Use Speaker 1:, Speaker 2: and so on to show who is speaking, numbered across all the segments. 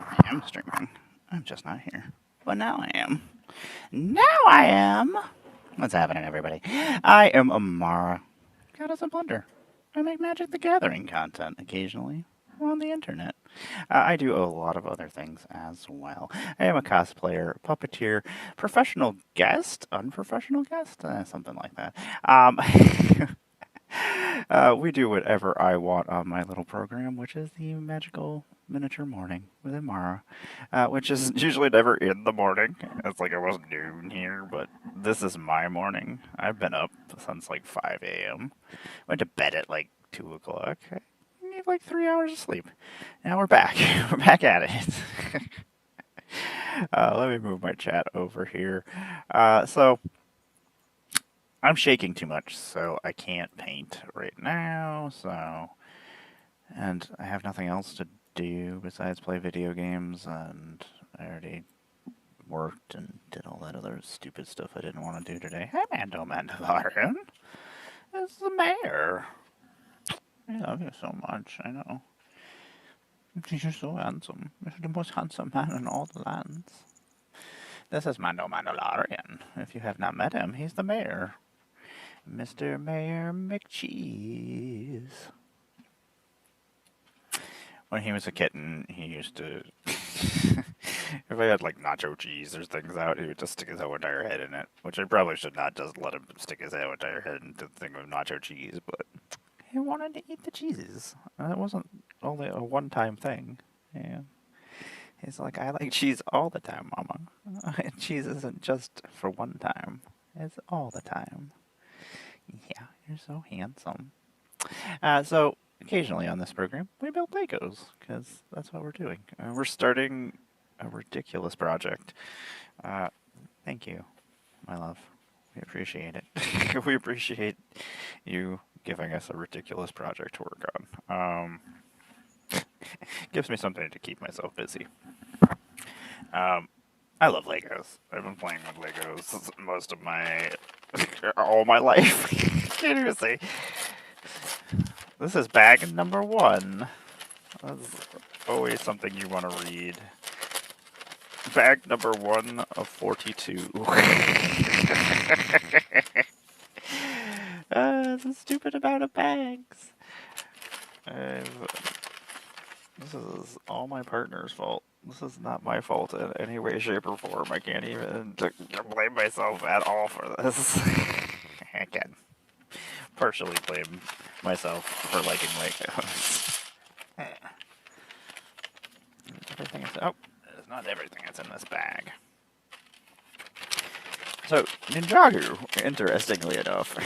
Speaker 1: I am streaming. I'm just not here. But now I am. Now I am. What's happening, everybody? I am Amara, Goddess of Blunder. I make Magic the Gathering content occasionally on the internet. I do a lot of other things as well. I am a cosplayer, puppeteer, professional guest, unprofessional guest, something like that. Um, we do whatever I want on my little program, which is the Magical Miniature Morning with Amara, which is usually never in the morning. It's like almost noon here, but this is my morning. I've been up since like 5 a.m. Went to bed at like 2 o'clock. I need like 3 hours of sleep. Now we're back. We're back at it. Let me move my chat over here. So I'm shaking too much, so I can't paint right now. And I have nothing else to do besides play video games, and I already worked and did all that other stupid stuff I didn't want to do today. Hey, Mando Mandalorian. It's the mayor. I love you so much, I know. You're so handsome. You're the most handsome man in all the lands. This is Mando Mandalorian. If you have not met him, he's the mayor. Mr. Mayor McCheese. When he was a kitten, he used to. If I had like nacho cheese, there's things out, he would just stick his whole entire head in it. Which I probably should not just let him stick his whole entire head into the thing of nacho cheese, but he wanted to eat the cheeses. That wasn't only a one-time thing. Yeah. He's like, I like cheese all the time, Mama. Cheese isn't just for one time. It's all the time. Yeah, you're so handsome. So occasionally on this program, we build Legos because that's what we're doing. We're starting a ridiculous project. Thank you, my love. We appreciate it. We appreciate you giving us a ridiculous project to work on. Gives me something to keep myself busy. I love Legos. I've been playing with Legos most of all my life. Can't even say. This is bag number 1. That's always something you want to read. Bag number 1 of 42. It's a stupid amount of bags. This is all my partner's fault. This is not my fault in any way, shape, or form. I can't even blame myself at all for this. I can partially blame myself for liking Legos. Everything is... Oh, it's not everything that's in this bag. So, Ninjago, interestingly enough,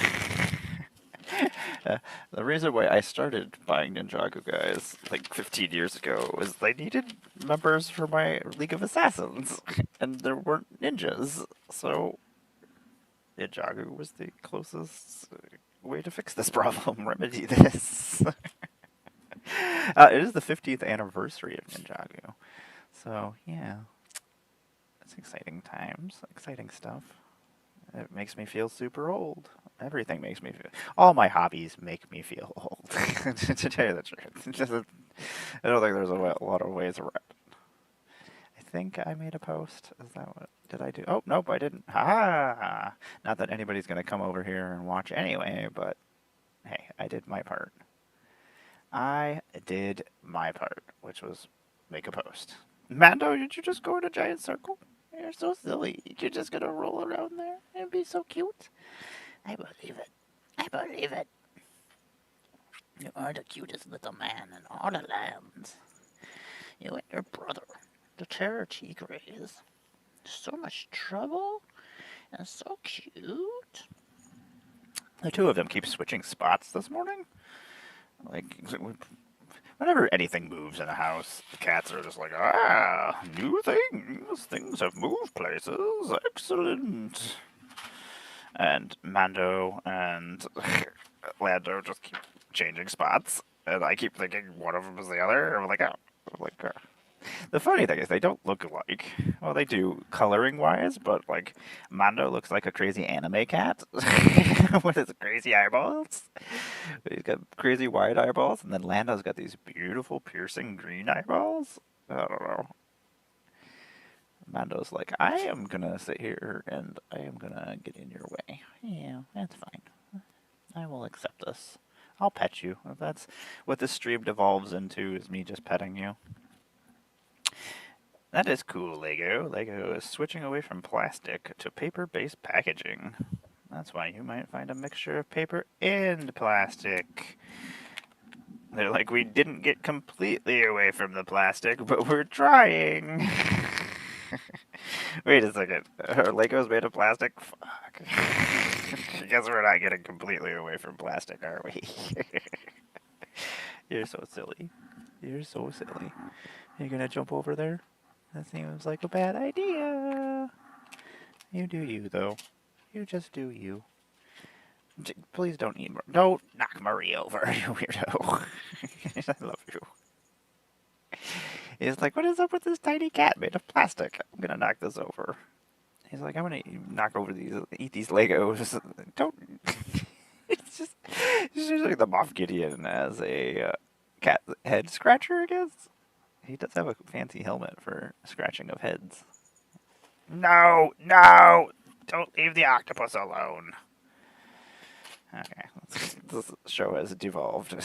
Speaker 1: the reason why I started buying Ninjago, guys, like 15 years ago, was they needed members for my League of Assassins, and there weren't ninjas, so Ninjago was the closest way to fix this problem, remedy this. It is the 50th anniversary of Ninjago, so yeah, it's exciting times, exciting stuff. It makes me feel super old. Everything makes me feel. All my hobbies make me feel old. To tell you the truth, I don't think there's a lot of ways around it. I think I made a post. Is that what? Did I do? Oh, nope, I didn't. Ah! Not that anybody's going to come over here and watch anyway, but hey, I did my part. I did my part, which was make a post. Mando, did you just go in a giant circle? You're so silly. You're just going to roll around there and be so cute. I believe it. I believe it. You are the cutest little man in all the lands. You and your brother, the Cherokee Greys. So much trouble and so cute. The two of them keep switching spots this morning. Like, whenever anything moves in a house, the cats are just like, new things. Things have moved places. Excellent. And Mando and Lando just keep changing spots, and I keep thinking one of them is the other. I'm like, The funny thing is they don't look alike. Well, they do coloring wise, but like Mando looks like a crazy anime cat with his crazy eyeballs. He's got crazy wide eyeballs, and then Lando's got these beautiful piercing green eyeballs. I don't know. Mando's like, I am gonna sit here and I am gonna get in your way. Yeah, that's fine. I will accept this. I'll pet you. If that's what this stream devolves into, is me just petting you. That is cool, Lego. Lego is switching away from plastic to paper-based packaging. That's why you might find a mixture of paper and plastic. They're like, we didn't get completely away from the plastic, but we're trying. Wait a second. Are Legos made of plastic? Fuck. I guess we're not getting completely away from plastic, are we? You're so silly. You're so silly. You're gonna jump over there? That seems like a bad idea. You do you, though. You just do you. Please don't eat. Don't knock Marie over, you weirdo. I love you. He's like, what is up with this tiny cat made of plastic? I'm gonna knock this over. He's like, I'm gonna knock over eat these Legos. Don't. It's just like the Moff Gideon as a cat head scratcher, I guess. He does have a fancy helmet for scratching of heads. No, no! Don't leave the octopus alone. Okay, this show has devolved.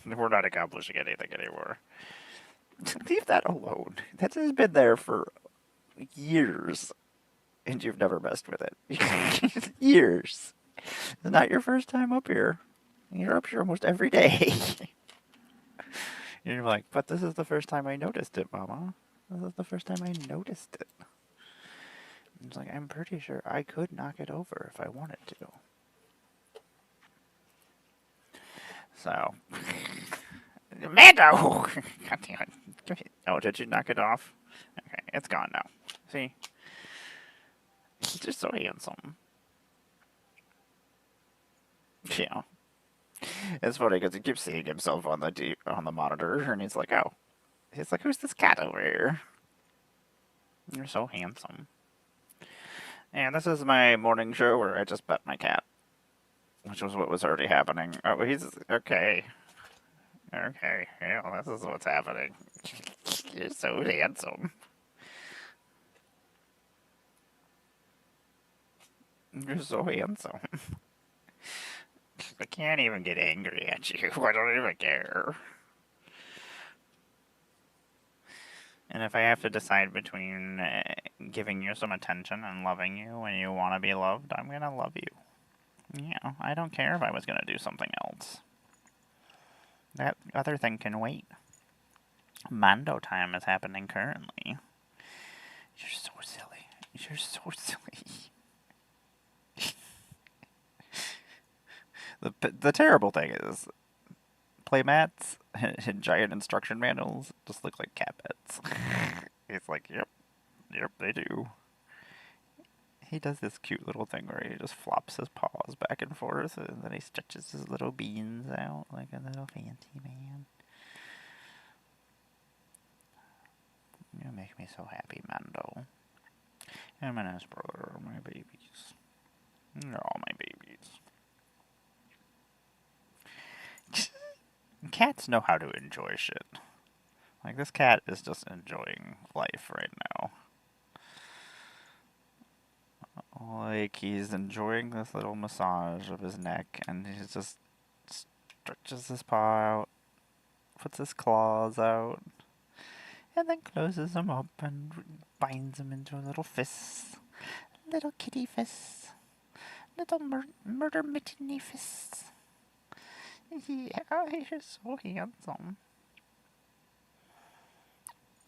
Speaker 1: We're not accomplishing anything anymore. Leave that alone. That has been there for years, and you've never messed with it. Years. It's not your first time up here. You're up here almost every day. You're like, but this is the first time I noticed it, Mama. This is the first time I noticed it. It's like, I'm pretty sure I could knock it over if I wanted to. So, Mando! God damn it. Oh, did you knock it off? Okay, it's gone now. See? He's just so handsome. Yeah. It's funny because he keeps seeing himself on the monitor, and he's like, oh. He's like, who's this cat over here? You're so handsome. And this is my morning show where I just pet my cat. Which was what was already happening. Oh, he's... Okay. Okay, yeah, this is what's happening. You're so handsome. You're so handsome. I can't even get angry at you. I don't even care. And if I have to decide between giving you some attention and loving you when you want to be loved, I'm going to love you. Yeah, I don't care if I was going to do something else. That other thing can wait. Mando time is happening currently. You're so silly. You're so silly. The terrible thing is, playmats and giant instruction manuals just look like cat beds. It's like, yep, they do. He does this cute little thing where he just flops his paws back and forth, and then he stretches his little beans out like a little fancy man. You make me so happy, Mando. And my nice brother, my babies. They're all my babies. Cats know how to enjoy shit. Like, this cat is just enjoying life right now. Like, he's enjoying this little massage of his neck, and he just stretches his paw out, puts his claws out, and then closes them up and binds them into little fists. Little kitty fists. Little murder mitteny fists. Yeah, you're so handsome.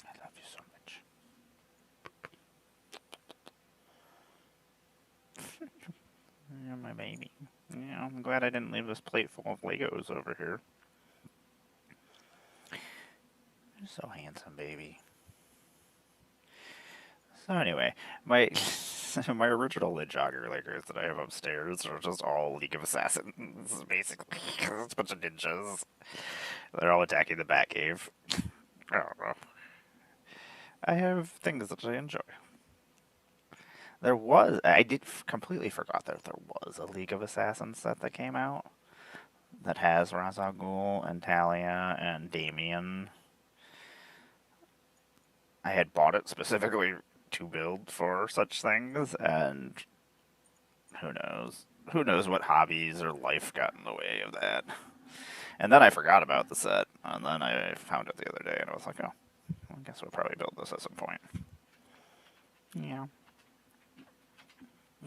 Speaker 1: I love you so much. You're my baby. Yeah, I'm glad I didn't leave this plate full of Legos over here. You're so handsome, baby. So anyway, my my original Ninjago Legos that I have upstairs are just all League of Assassins, basically. It's a bunch of ninjas. They're all attacking the Batcave. I don't know. I have things that I enjoy. I did completely forgot that there was a League of Assassins set that came out that has Ra's al Ghul and Talia and Damien. I had bought it specifically to build for such things, and who knows? Who knows what hobbies or life got in the way of that? And then I forgot about the set, and then I found it the other day, and I was like, oh, I guess we'll probably build this at some point. Yeah.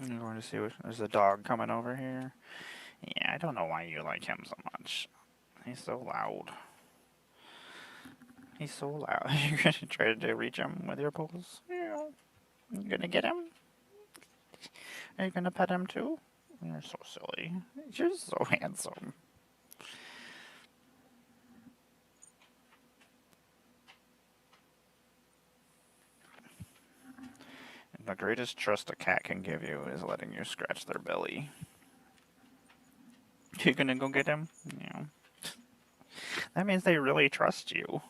Speaker 1: I'm going to see what. There's a dog coming over here. Yeah, I don't know why you like him so much. He's so loud. He's so loud. You're gonna try to reach him with your paws? Yeah. You gonna get him? Are you gonna pet him too? You're so silly. You're so handsome. The greatest trust a cat can give you is letting you scratch their belly. You gonna go get him? Yeah. That means they really trust you.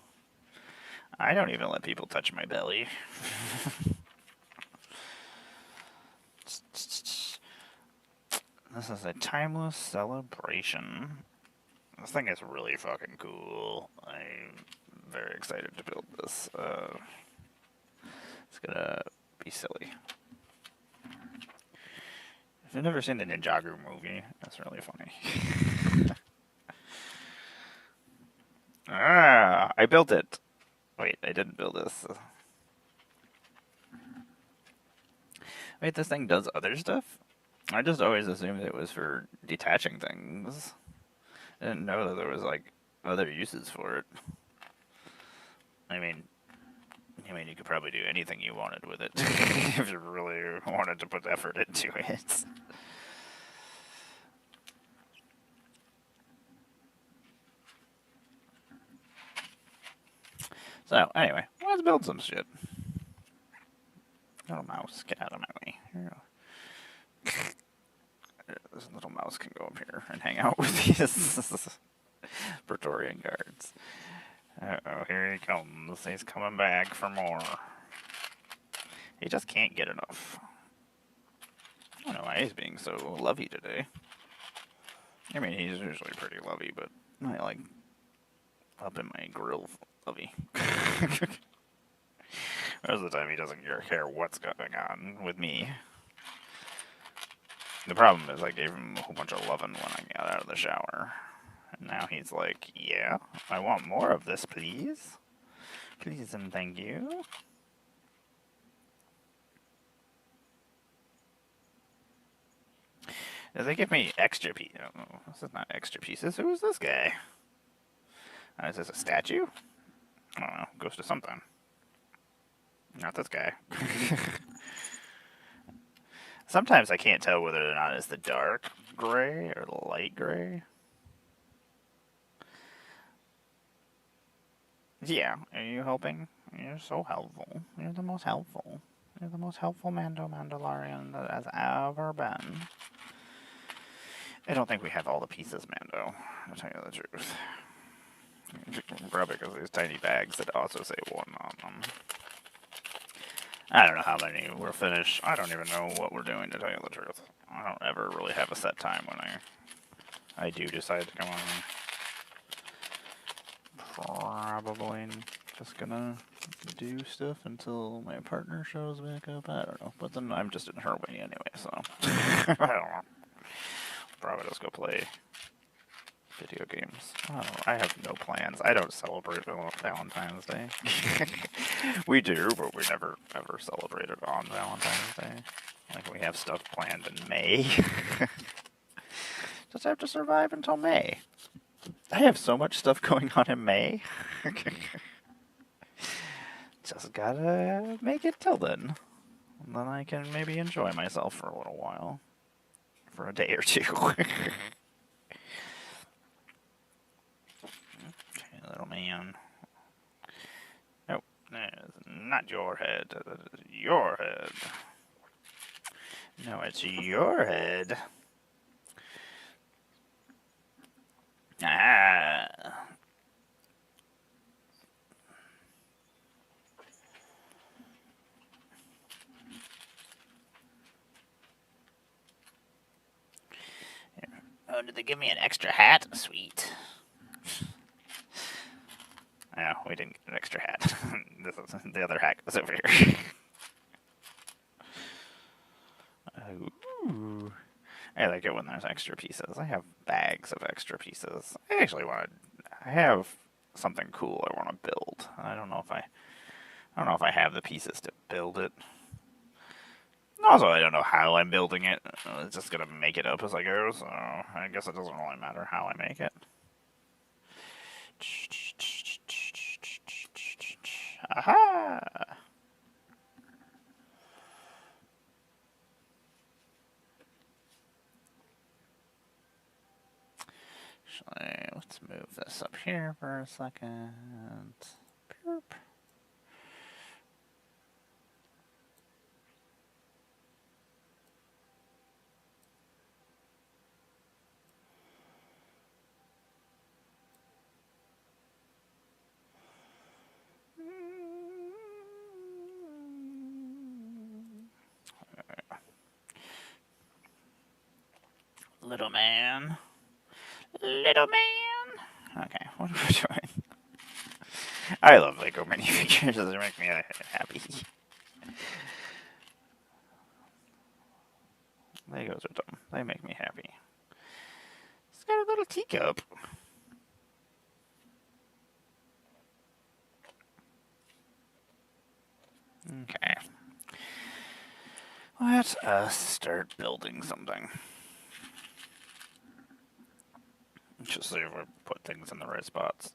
Speaker 1: I don't even let people touch my belly. This is a timeless celebration. This thing is really fucking cool. I'm very excited to build this. It's gonna be silly. If you've never seen the Ninjago movie, that's really funny. I built it. Wait, I didn't build this. Wait, this thing does other stuff? I just always assumed it was for detaching things. I didn't know that there was, like, other uses for it. I mean, you could probably do anything you wanted with it if you really wanted to put effort into it. So, anyway, let's build some shit. Little mouse, get out of my way. Here you go. This little mouse can go up here and hang out with these Praetorian guards. Uh-oh, here he comes. He's coming back for more. He just can't get enough. I don't know why he's being so lovey today. I mean, he's usually pretty lovey, but I like up in my grill lovey. Most of the time he doesn't care what's going on with me. The problem is I gave him a whole bunch of loving when I got out of the shower. And now he's like, yeah, I want more of this, please. Please and thank you. Does they give me extra pieces? Oh, this is not extra pieces. Who is this guy? Is this a statue? I don't know. Goes to something. Not this guy. Sometimes I can't tell whether or not it's the dark gray or the light gray. Yeah, are you helping? You're so helpful. You're the most helpful. You're the most helpful Mandalorian that has ever been. I don't think we have all the pieces, Mando, to tell you the truth. Probably because of these tiny bags that also say 1 on them. I don't know how many we're finished. I don't even know what we're doing, to tell you the truth. I don't ever really have a set time when I do decide to come on. Probably just gonna do stuff until my partner shows back up. I don't know. But then I'm just in her way anyway, so I don't know. Probably just go play video games. Oh, I have no plans. I don't celebrate Valentine's Day. We do, but we never ever celebrate it on Valentine's Day. Like, we have stuff planned in May. Just have to survive until May. I have so much stuff going on in May. Just gotta make it till then. And then I can maybe enjoy myself for a little while. For a day or two. Okay, little man. Nope, not your head. Your head. No, it's your head. Ah. Oh, did they give me an extra hat? Sweet. No, we didn't get an extra hat. This is, the other hat goes over here. Ooh. I like it when there's extra pieces. I have bags of extra pieces. I have something cool I want to build. I don't know if I have the pieces to build it. Also, I don't know how I'm building it. It's just gonna make it up as I go, so I guess it doesn't really matter how I make it. Aha! Actually, let's move this up here for a second. Boop. Little man. Little man. Okay, what am I doing? I love Lego minifigures. They make me happy. Legos are dumb. They make me happy. It's got a little teacup. Okay. Let us start building something. Just see if we put things in the right spots.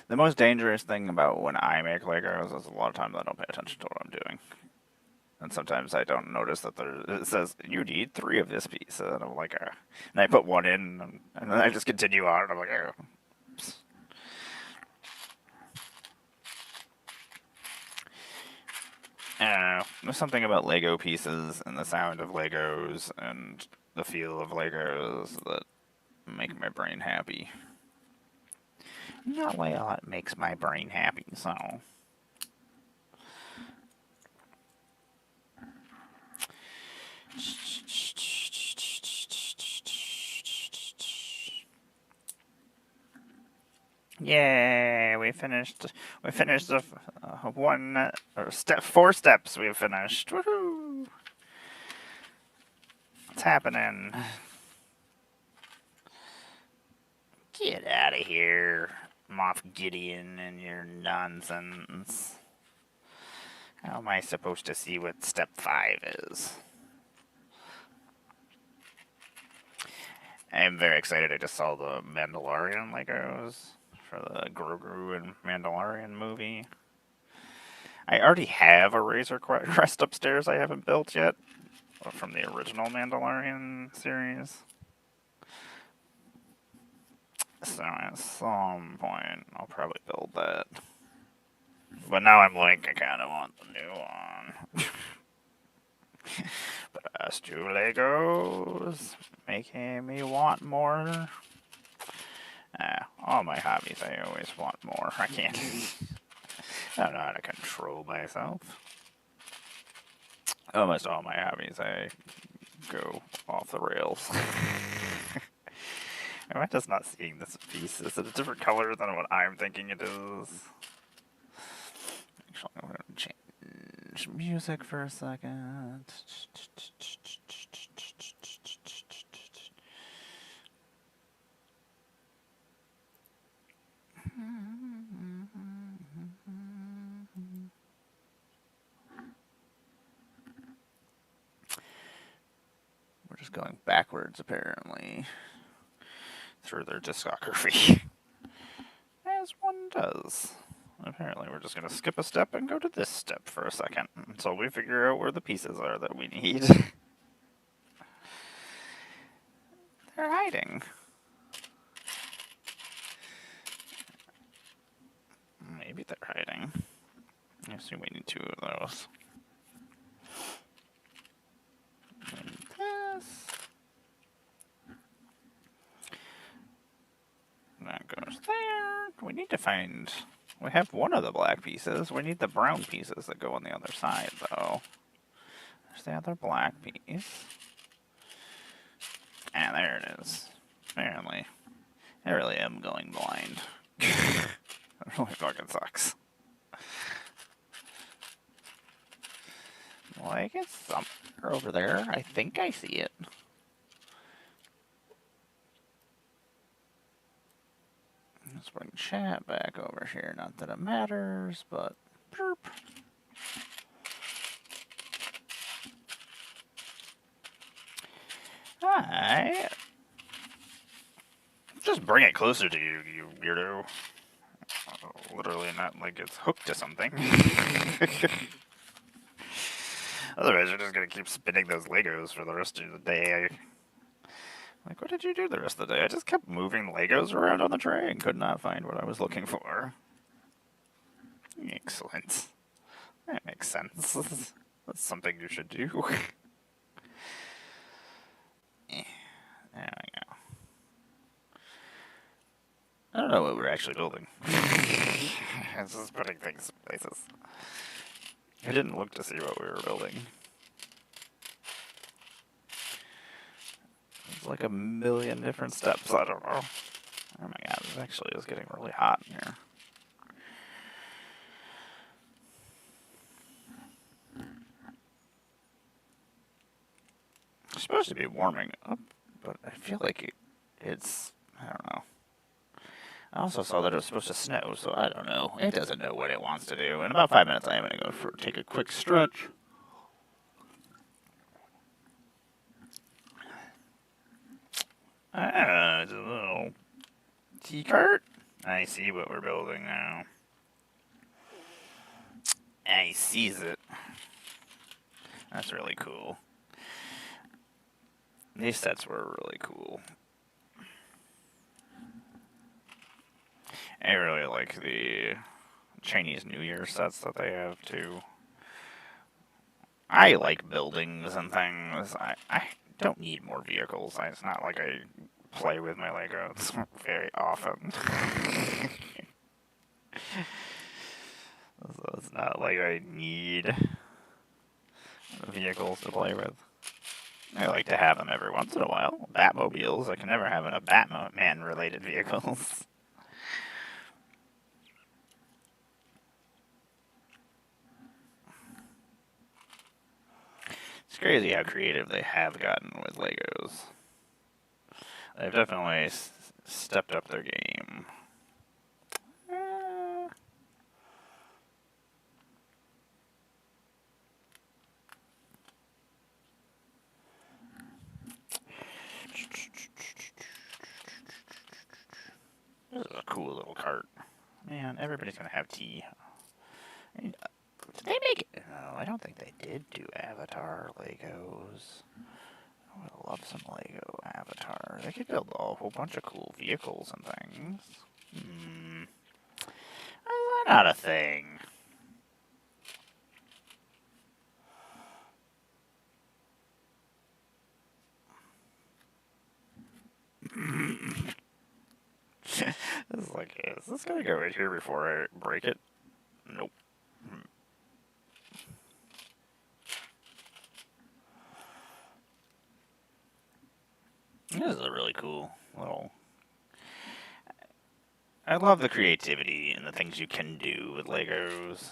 Speaker 1: The most dangerous thing about when I make Legos is a lot of times I don't pay attention to what I'm doing. And sometimes I don't notice that it says, you need 3 of this piece. And I'm like, and I put 1 in, and then I just continue on, and I'm like, I don't know. There's something about Lego pieces and the sound of Legos and the feel of Legos that make my brain happy. Not way a lot makes my brain happy, so. Yay! We finished. We finished the 4 steps. We've finished. Woohoo! What's happening? Get out of here, Moff Gideon, and your nonsense. How am I supposed to see what step 5 is? I am very excited. I just saw the Mandalorian Legos for the Grogu and Mandalorian movie. I already have a Razor Crest upstairs I haven't built yet from the original Mandalorian series. So at some point, I'll probably build that. But now I'm like, I kind of want the new one. But as to Legos, making me want more. All my hobbies, I always want more. I can't. I don't know how to control myself. Almost all my hobbies, I go off the rails. Am I just not seeing this piece? Is it a different color than what I'm thinking it is? Actually, I'm going to change music for a second. We're just going backwards, apparently, through their discography. As one does. Apparently, we're just going to skip a step and go to this step for a second until we figure out where the pieces are that we need. They're hiding. Maybe they're hiding. I assume we need 2 of those. this. That goes there. We need to find... We have one of the black pieces. We need the brown pieces that go on the other side, though. There's the other black piece. And there it is. Apparently. I really am going blind. That really fucking sucks. Like, it's somewhere over there. I think I see it. Let's bring chat back over here. Not that it matters, but... Perp. Hi. Just bring it closer to you, you weirdo. Literally not like it's hooked to something. Otherwise, you're just gonna keep spinning those Legos for the rest of the day. Like, what did you do the rest of the day? I just kept moving Legos around on the tray and could not find what I was looking for. Excellent. That makes sense. That's something you should do. There we go. I don't know what we're actually building. It's just putting things in places. I didn't look to see what we were building. There's like a million different steps, I don't know. Oh my god, it actually is getting really hot in here. It's supposed to be warming up, but I feel like it's, I don't know. I also saw that it was supposed to snow, so I don't know. It doesn't know what it wants to do. In about 5 minutes, I am going to go take a quick stretch. It's a little tea cart. I see what we're building now. I sees it. That's really cool. These sets were really cool. I really like the Chinese New Year sets that they have, too. I like buildings and things. I don't need more vehicles. It's not like I play with my Legos very often. So it's not like I need vehicles to play with. I like to have them every once in a while. Batmobiles. I can never have a Batman-related vehicles. It's crazy how creative they have gotten with Legos. They've definitely stepped up their game. This is a cool little cart. Man, everybody's gonna have tea. Did they make it? No, I don't think they did do Avatar Legos. I would love some Lego Avatar. They could build a whole bunch of cool vehicles and things. Is that not a thing? This is like, is this gonna go right here before I break it? Nope. This is a really cool little... I love the creativity and the things you can do with Legos.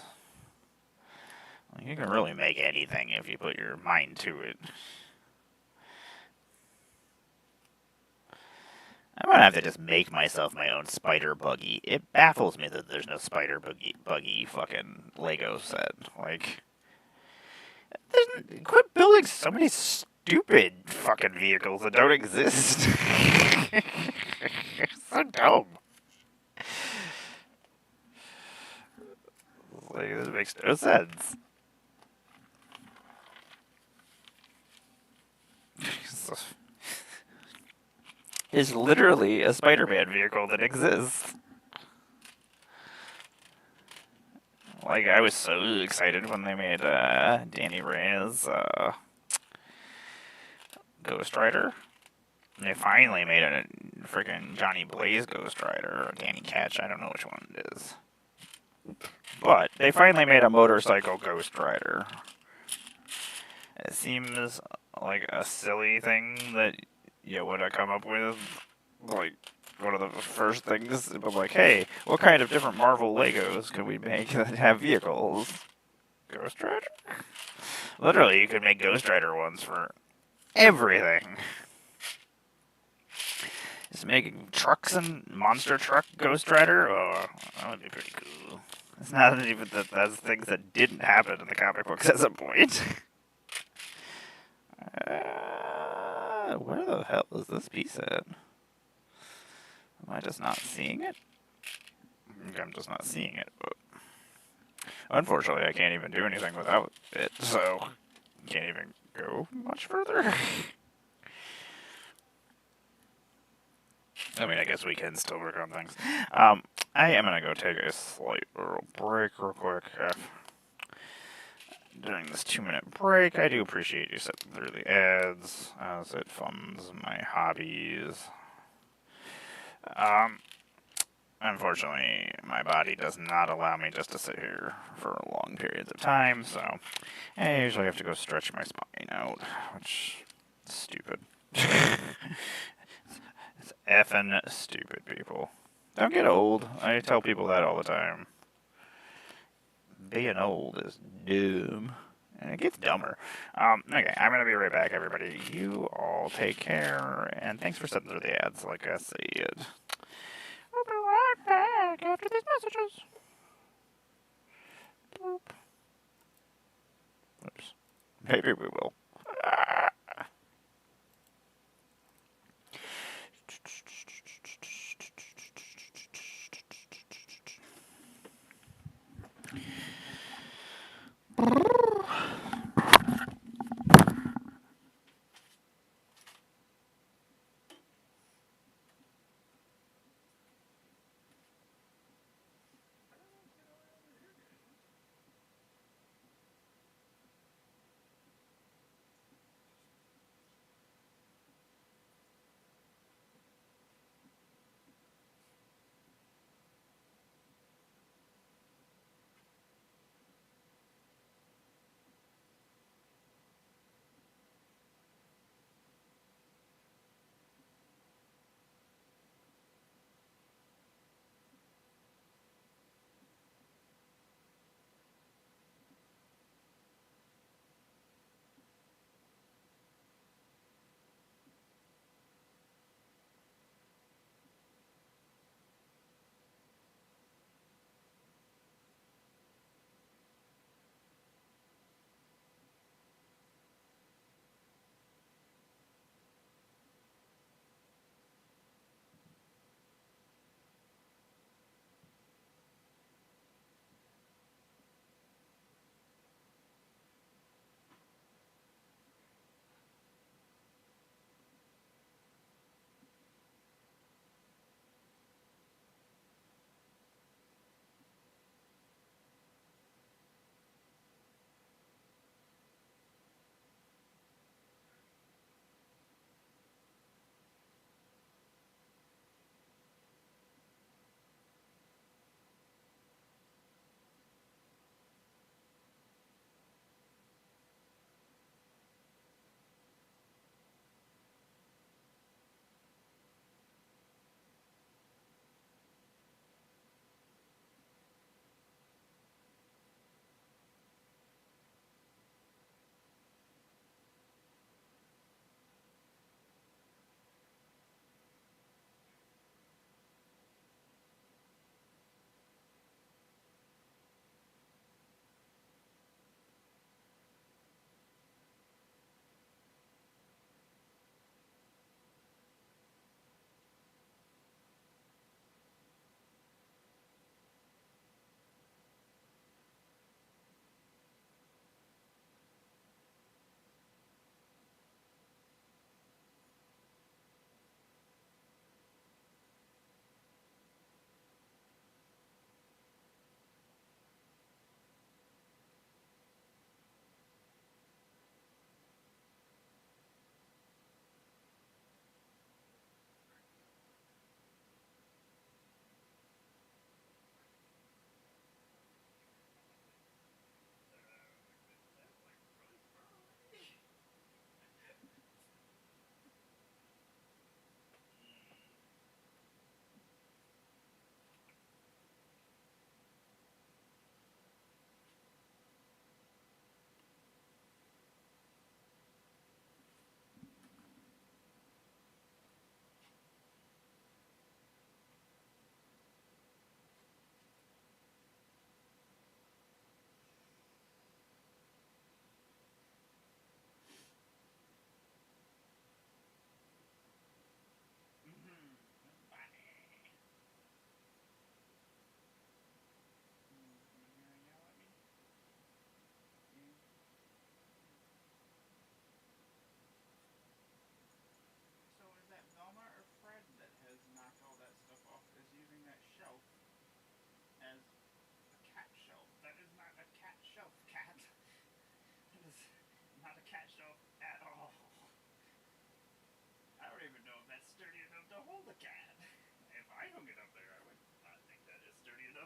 Speaker 1: You can really make anything if you put your mind to it. I'm gonna have to just make myself my own spider buggy. It baffles me that there's no spider buggy fucking Lego set. Like, quit building so many stupid fucking vehicles that don't exist. So dumb. Like, this makes no sense. Is literally a Spider-Man vehicle that exists. Like, I was so excited when they made Danny Reyes Ghost Rider. They finally made a freaking Johnny Blaze Ghost Rider, or Danny Ketch, I don't know which one it is. But they finally made a motorcycle Ghost Rider. It seems like a silly thing that you would have come up with, like one of the first things. But like, hey, what kind of different Marvel Legos could we make that have vehicles? Ghost Rider? Literally, you could make Ghost Rider ones for everything. Just making trucks and monster truck Ghost Rider? Oh, that would be pretty cool. It's not even that that's things that didn't happen in the comic books at some point. Where the hell is this piece at? Am I just not seeing it? I think I'm just not seeing it, but unfortunately I can't even do anything without it, so can't even go much further. I mean, I guess we can still work on things. I am gonna go take a slight little break real quick. During this 2-minute break, I do appreciate you sitting through the ads, as it funds my hobbies. Unfortunately, my body does not allow me just to sit here for long periods of time, so I usually have to go stretch my spine out, which is stupid. It's effing stupid, people. Don't get old. I tell people that all the time. Being old is dumb. And it gets dumber. Okay, I'm gonna be right back, everybody. You all take care, and thanks for sitting through the ads, like I said. We'll be right back after these messages. Boop. Oops. Maybe we will.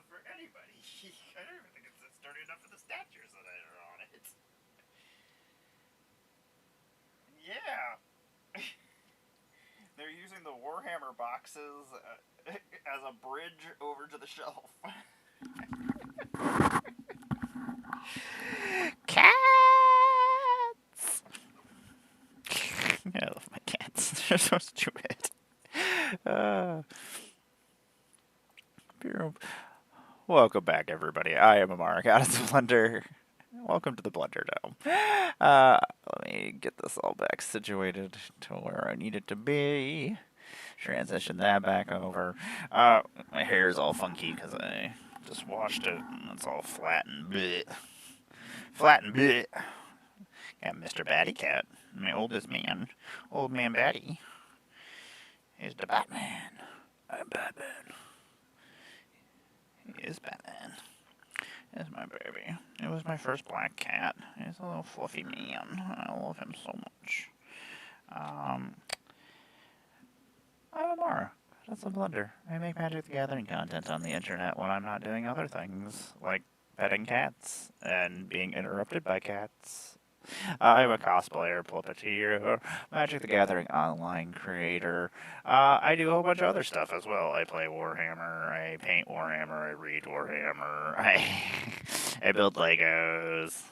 Speaker 1: for anybody. I don't even think it's sturdy enough for the statues that are on it. Yeah. They're using the Warhammer boxes as a bridge over to the shelf. Cats! I love my cats. They're so stupid. Welcome back, everybody. I am Amara, Goddess of Blender. Welcome to the Blender Dome. Let me get this all back situated to where I need it to be. Transition that back over. My hair is all funky because I just washed it and it's all flat and bleh. Flat and bleh. Got Mr. Batty Cat, my oldest man. Old man Batty. He's the Batman. I'm Batman. He is Batman. It's my baby. It was my first black cat. He's a little fluffy man. I love him so much. I'm Amara. That's a Blender. I make Magic the Gathering content on the internet when I'm not doing other things, like petting cats and being interrupted by cats. I'm a cosplayer, puppeteer, Magic the Gathering online creator. I do a whole bunch of other stuff as well. I play Warhammer, I paint Warhammer, I read Warhammer, I build Legos,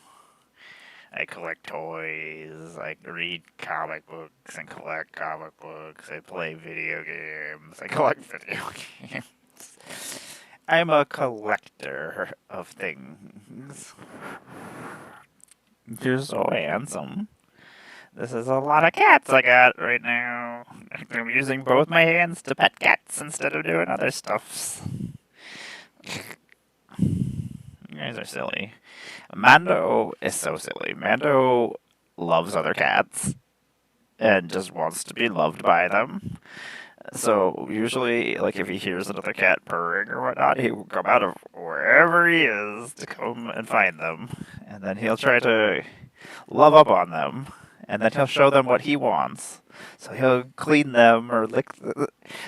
Speaker 1: I collect toys, I read comic books and collect comic books, I play video games, I collect video games. I'm a collector of things. You're so handsome. This is a lot of cats I got right now. I'm using both my hands to pet cats instead of doing other stuffs. You guys are silly. Mando is so silly. Mando loves other cats and just wants to be loved by them. So usually, like, if he hears another cat purring or whatnot, he will come out of wherever he is to come and find them. And then he'll try to love up on them. And then he'll show them what he wants. So he'll clean them or lick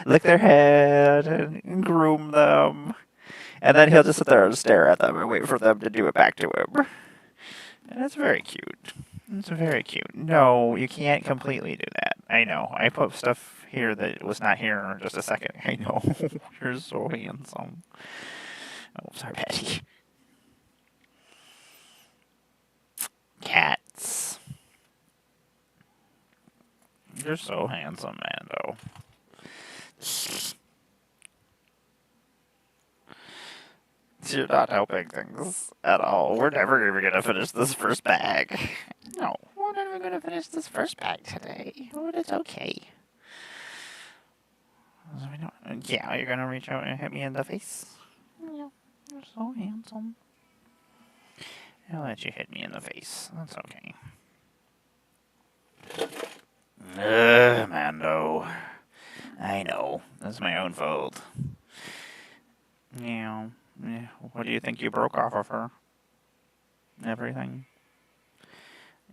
Speaker 1: their head and groom them. And then he'll just sit there and stare at them and wait for them to do it back to him. And it's very cute. It's very cute. No, you can't completely do that. I know. I put stuff here that was not here in just a second. I know. You're so handsome. Oh, sorry, Patty. Cats. You're so handsome, Mando. You're not helping things at all. We're never even gonna finish this first bag. No, we're never gonna finish this first bag today. But it's okay. Yeah, you're gonna reach out and hit me in the face? Yeah, you're so handsome. I'll let you hit me in the face. That's okay. Mando. I know. That's my own fault. Yeah. What do you think you broke off of her? Everything.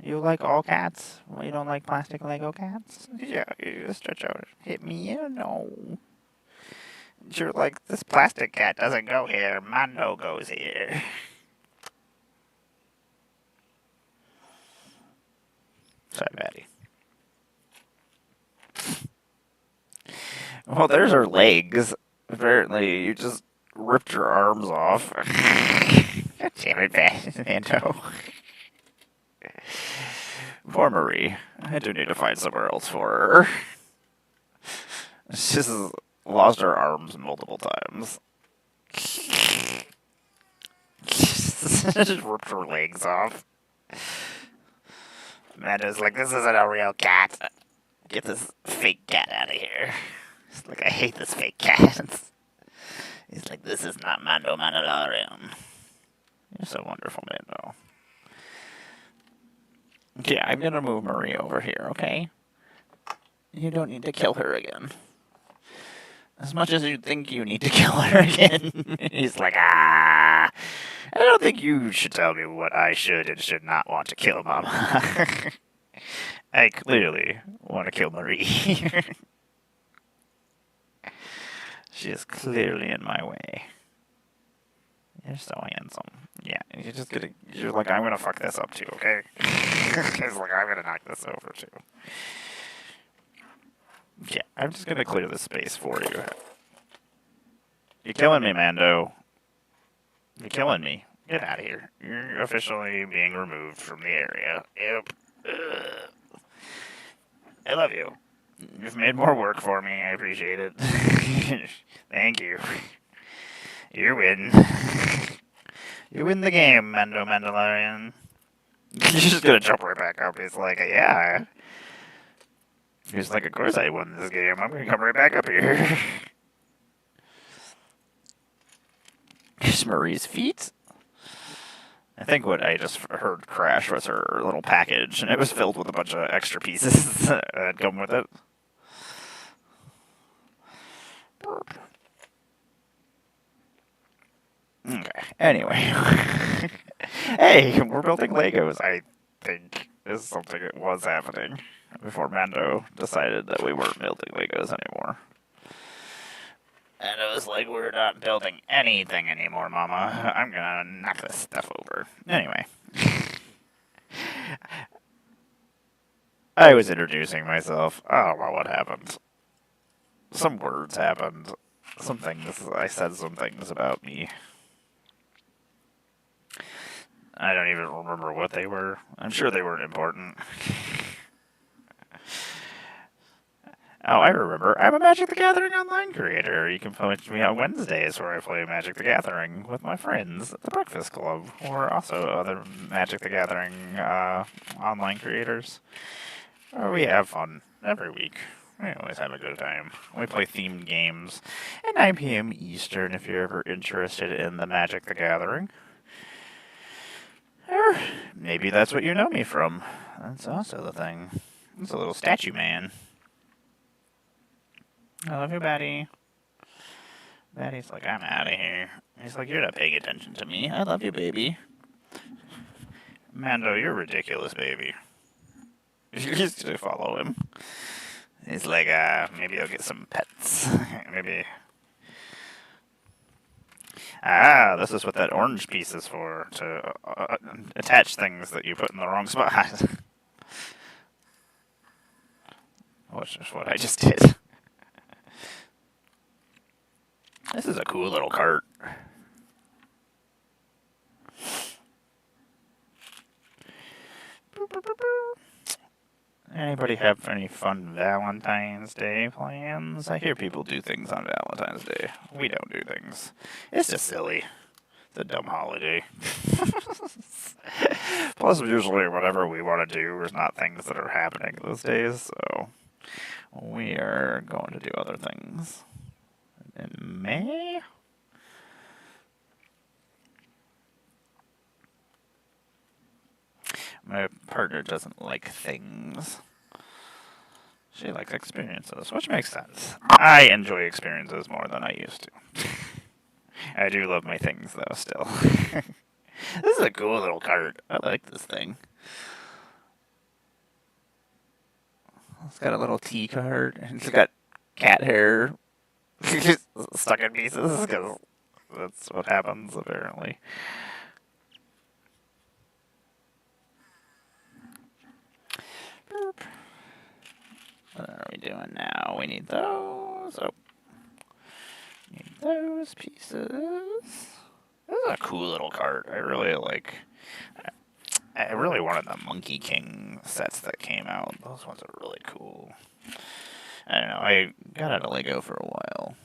Speaker 1: You like all cats? Well, you don't like plastic Lego cats? Yeah, you stretch out and hit me. You know. You're like, this plastic cat doesn't go here. Mando goes here. Sorry, Patty. Well, there's her legs. Apparently, you just ripped her arms off. God damn it, Mando. Poor Marie. I do need to find somewhere else for her. She's lost her arms multiple times. Just ripped her legs off. Amanda's like, this isn't a real cat. Get this fake cat out of here. He's like, I hate this fake cat. He's like, this is not Mando Mandalorian. You're so wonderful, Mando. Yeah, I'm gonna move Marie over here, okay? You don't need to kill her again. As much as you think you need to kill her again. He's like, I don't think you should tell me what I should and should not want to kill, Mama. I clearly want to kill Marie. She is clearly in my way. You're so handsome. Yeah, you're like, I'm gonna fuck this up too, okay? It's like, I'm gonna knock this over too. Yeah, I'm just gonna clear the space for you. You're killing me, Mando. You're killing me. Get out of here. You're officially being removed from the area. Yep. Ugh. I love you. You've made more work for me. I appreciate it. Thank you. You win. You win the game, Mando Mandalorian. He's just gonna jump right back up. He's like, yeah. He's like, of course I won this game. I'm gonna come right back up here. Here's Marie's feet. I think what I just heard crash was her little package, and it was filled with a bunch of extra pieces that had come with it. Okay. Anyway. Hey, we're building Legos, I think, is something that was happening before Mando decided that we weren't building Legos anymore. And it was like, we're not building anything anymore, Mama. I'm gonna knock this stuff over. Anyway. I was introducing myself. I don't know what happened. Some words happened. I said some things about me. I don't even remember what they were. I'm sure they weren't important. Oh, I remember. I'm a Magic the Gathering online creator. You can find me on Wednesdays where I play Magic the Gathering with my friends at the Breakfast Club, or also other Magic the Gathering online creators. We have fun every week. We always have a good time. We play themed games at 9 p.m. Eastern if you're ever interested in the Magic the Gathering. Or maybe that's what you know me from. That's also the thing. It's a little statue man. I love you, Batty. Batty's like, I'm out of here. He's like, you're not paying attention to me. I love you, baby. Mando, you're ridiculous, baby. You used to follow him. He's like, maybe I'll get some pets. Maybe. This is what that orange piece is for, to attach things that you put in the wrong spot. Which is what I just did. This is a cool little cart. Anybody have any fun Valentine's Day plans? I hear people do things on Valentine's Day. We don't do things. It's just silly. It's a dumb holiday. Plus, usually whatever we want to do is not things that are happening those days, so we are going to do other things. In May? My partner doesn't like things. She likes experiences, which makes sense. I enjoy experiences more than I used to. I do love my things, though, still. This is a cool little cart. I like this thing. It's got a little tea cart, and it's got cat hair stuck in pieces, because that's what happens, apparently. Boop. What are we doing now? We need those. Oh. Need those pieces. This is a cool little cart. I really wanted the Monkey King sets that came out. Those ones are really cool. I don't know. I got out of Lego for a while.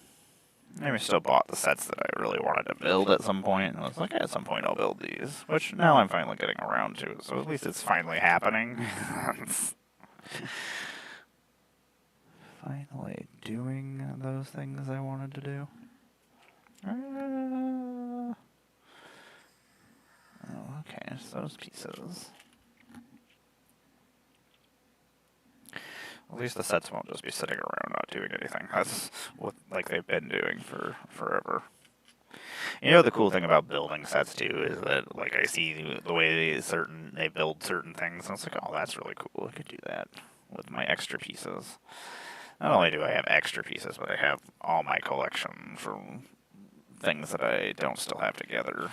Speaker 1: I still bought the sets that I really wanted to build at some point. And I was like, at some point I'll build these. Which now I'm finally getting around to. So at least it's finally happening. Finally doing those things I wanted to do. Okay, so those pieces. At least the sets won't just be sitting around not doing anything. That's what they've been doing for forever. You know, the cool thing about building sets too is that I see the way they build certain things, and it's like, oh, that's really cool. I could do that with my extra pieces. Not only do I have extra pieces, but I have all my collection from things that I don't still have together.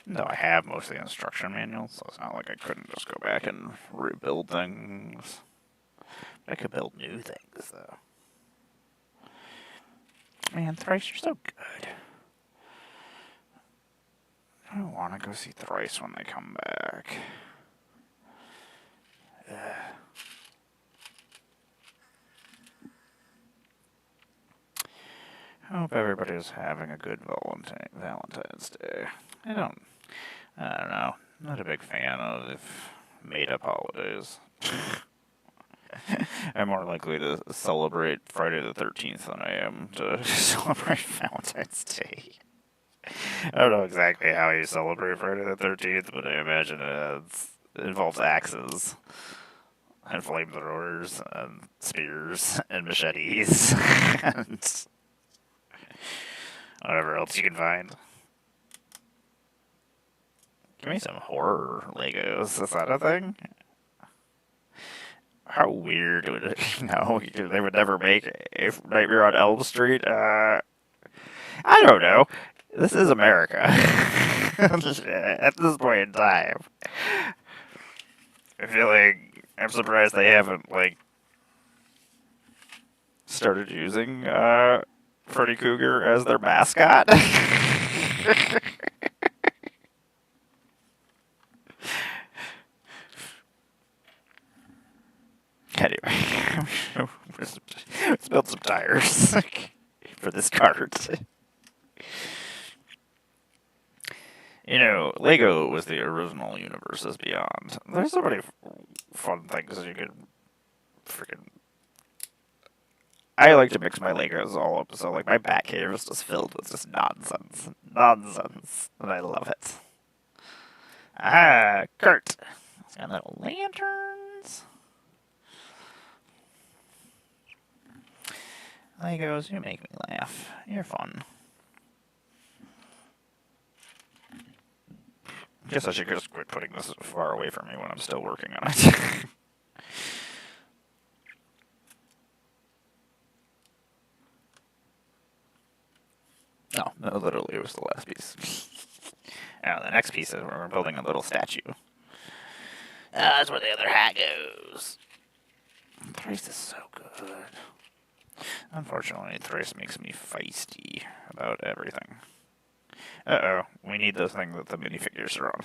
Speaker 1: Though I have most of the instruction manuals, so it's not like I couldn't just go back and rebuild things. I could build new things, though. Man, Thrice, you're so good. I don't want to go see Thrice when they come back. I hope everybody's having a good Valentine's Day. I don't know. I'm not a big fan of made-up holidays. I'm more likely to celebrate Friday the 13th than I am to celebrate Valentine's Day. I don't know exactly how you celebrate Friday the 13th, but I imagine it involves axes and flamethrowers and spears and machetes and whatever else you can find. Give me some horror Legos. Is that a thing? How weird would it? No, they would never make a Nightmare on Elm Street. I don't know. This is America. At this point in time, I feel like I'm surprised they haven't started using Freddy Krueger as their mascot. Anyway, let's build some tires for this cart. You know, Lego was the original Universes Beyond. There's so many fun things you could freaking... I like to mix my Legos all up, so my Batcave is just filled with just nonsense. Nonsense. And I love it. Ah, Kurt. It's got little lanterns. Legos, you make me laugh. You're fun. Guess I should just quit putting this far away from me when I'm still working on it. No, literally, it was the last piece. Now, the next piece is we're building a little statue. That's where the other hat goes. Thrice is so good. Unfortunately, Thrice makes me feisty about everything. Uh-oh, we need the thing that the minifigures are on.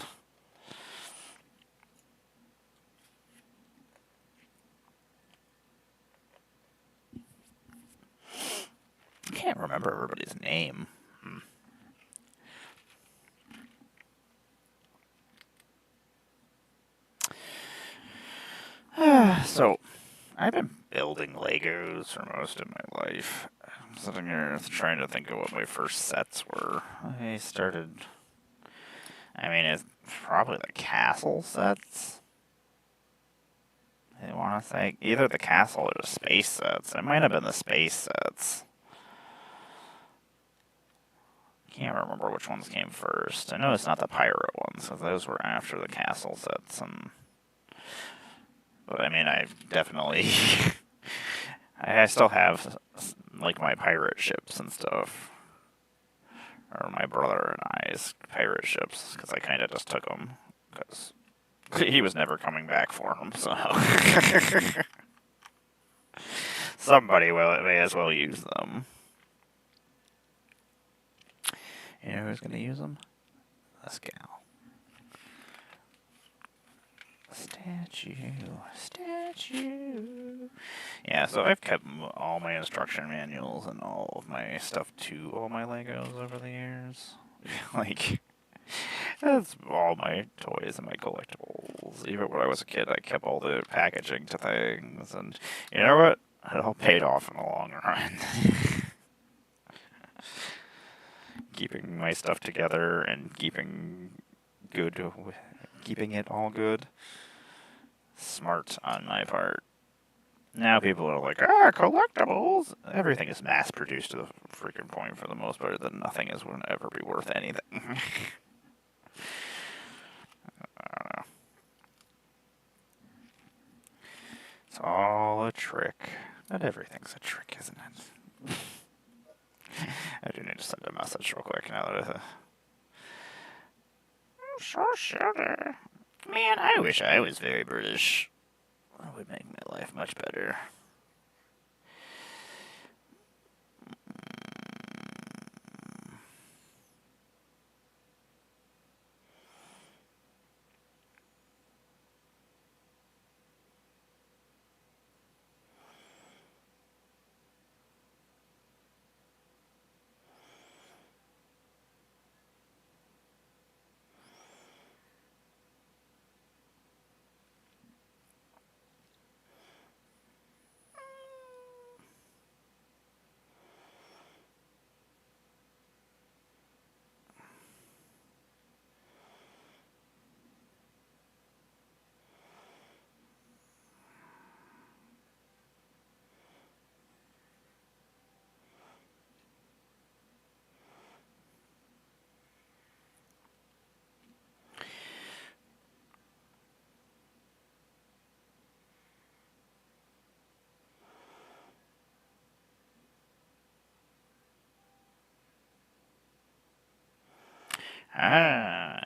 Speaker 1: I can't remember everybody's name. So, I've been building Legos for most of my life. I'm sitting here trying to think of what my first sets were. It's probably the castle sets. I want to say either the castle or the space sets. It might have been the space sets. Can't remember which ones came first. I know it's not the pirate ones, because those were after the castle sets. But I definitely... I still have, my pirate ships and stuff. Or my brother and I's pirate ships, because I kind of just took them. Because he was never coming back for them, so... Somebody may as well use them. You know who's going to use them? This gal. Statue. Yeah, so I've kept all my instruction manuals and all of my stuff to all my Legos over the years. That's all my toys and my collectibles. Even when I was a kid, I kept all the packaging to things, and you know what? It all paid off in the long run. Keeping my stuff together and keeping it all good. Smart on my part. Now people are like, collectibles! Everything is mass-produced to the freaking point for the most part that nothing is going to ever be worth anything. I don't know. It's all a trick. Not everything's a trick, isn't it? I do need to send a message real quick now that sure, sugar. Man, I wish I was very British. That would make my life much better.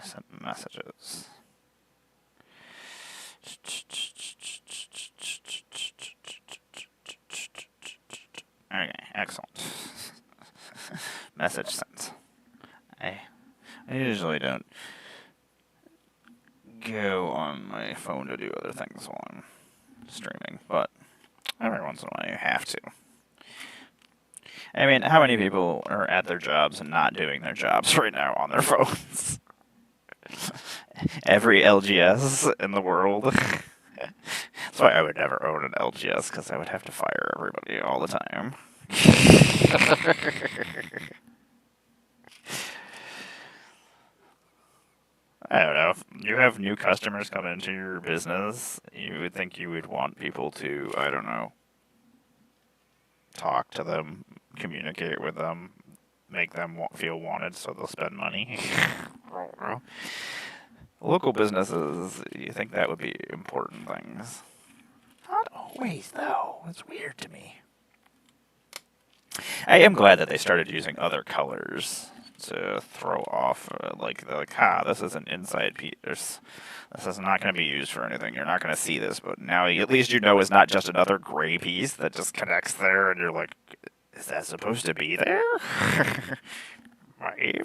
Speaker 1: Send messages. Okay, excellent. Message sent. I usually don't go on my phone to do other things while I'm streaming, but every once in a while you have to. I mean, how many people are at their jobs and not doing their jobs right now on their phones? Every LGS in the world. That's why I would never own an LGS, because I would have to fire everybody all the time. I don't know. If you have new customers come into your business, you would think you would want people to, I don't know, talk to them, communicate with them, make them feel wanted so they'll spend money. Local businesses, you think that would be important things. Not always, though. It's weird to me. I am glad that they started using other colors to throw off, this is an inside piece. This is not going to be used for anything. You're not going to see this, but now at least you know it's not just another gray piece that just connects there, and you're like, is that supposed to be there? Maybe?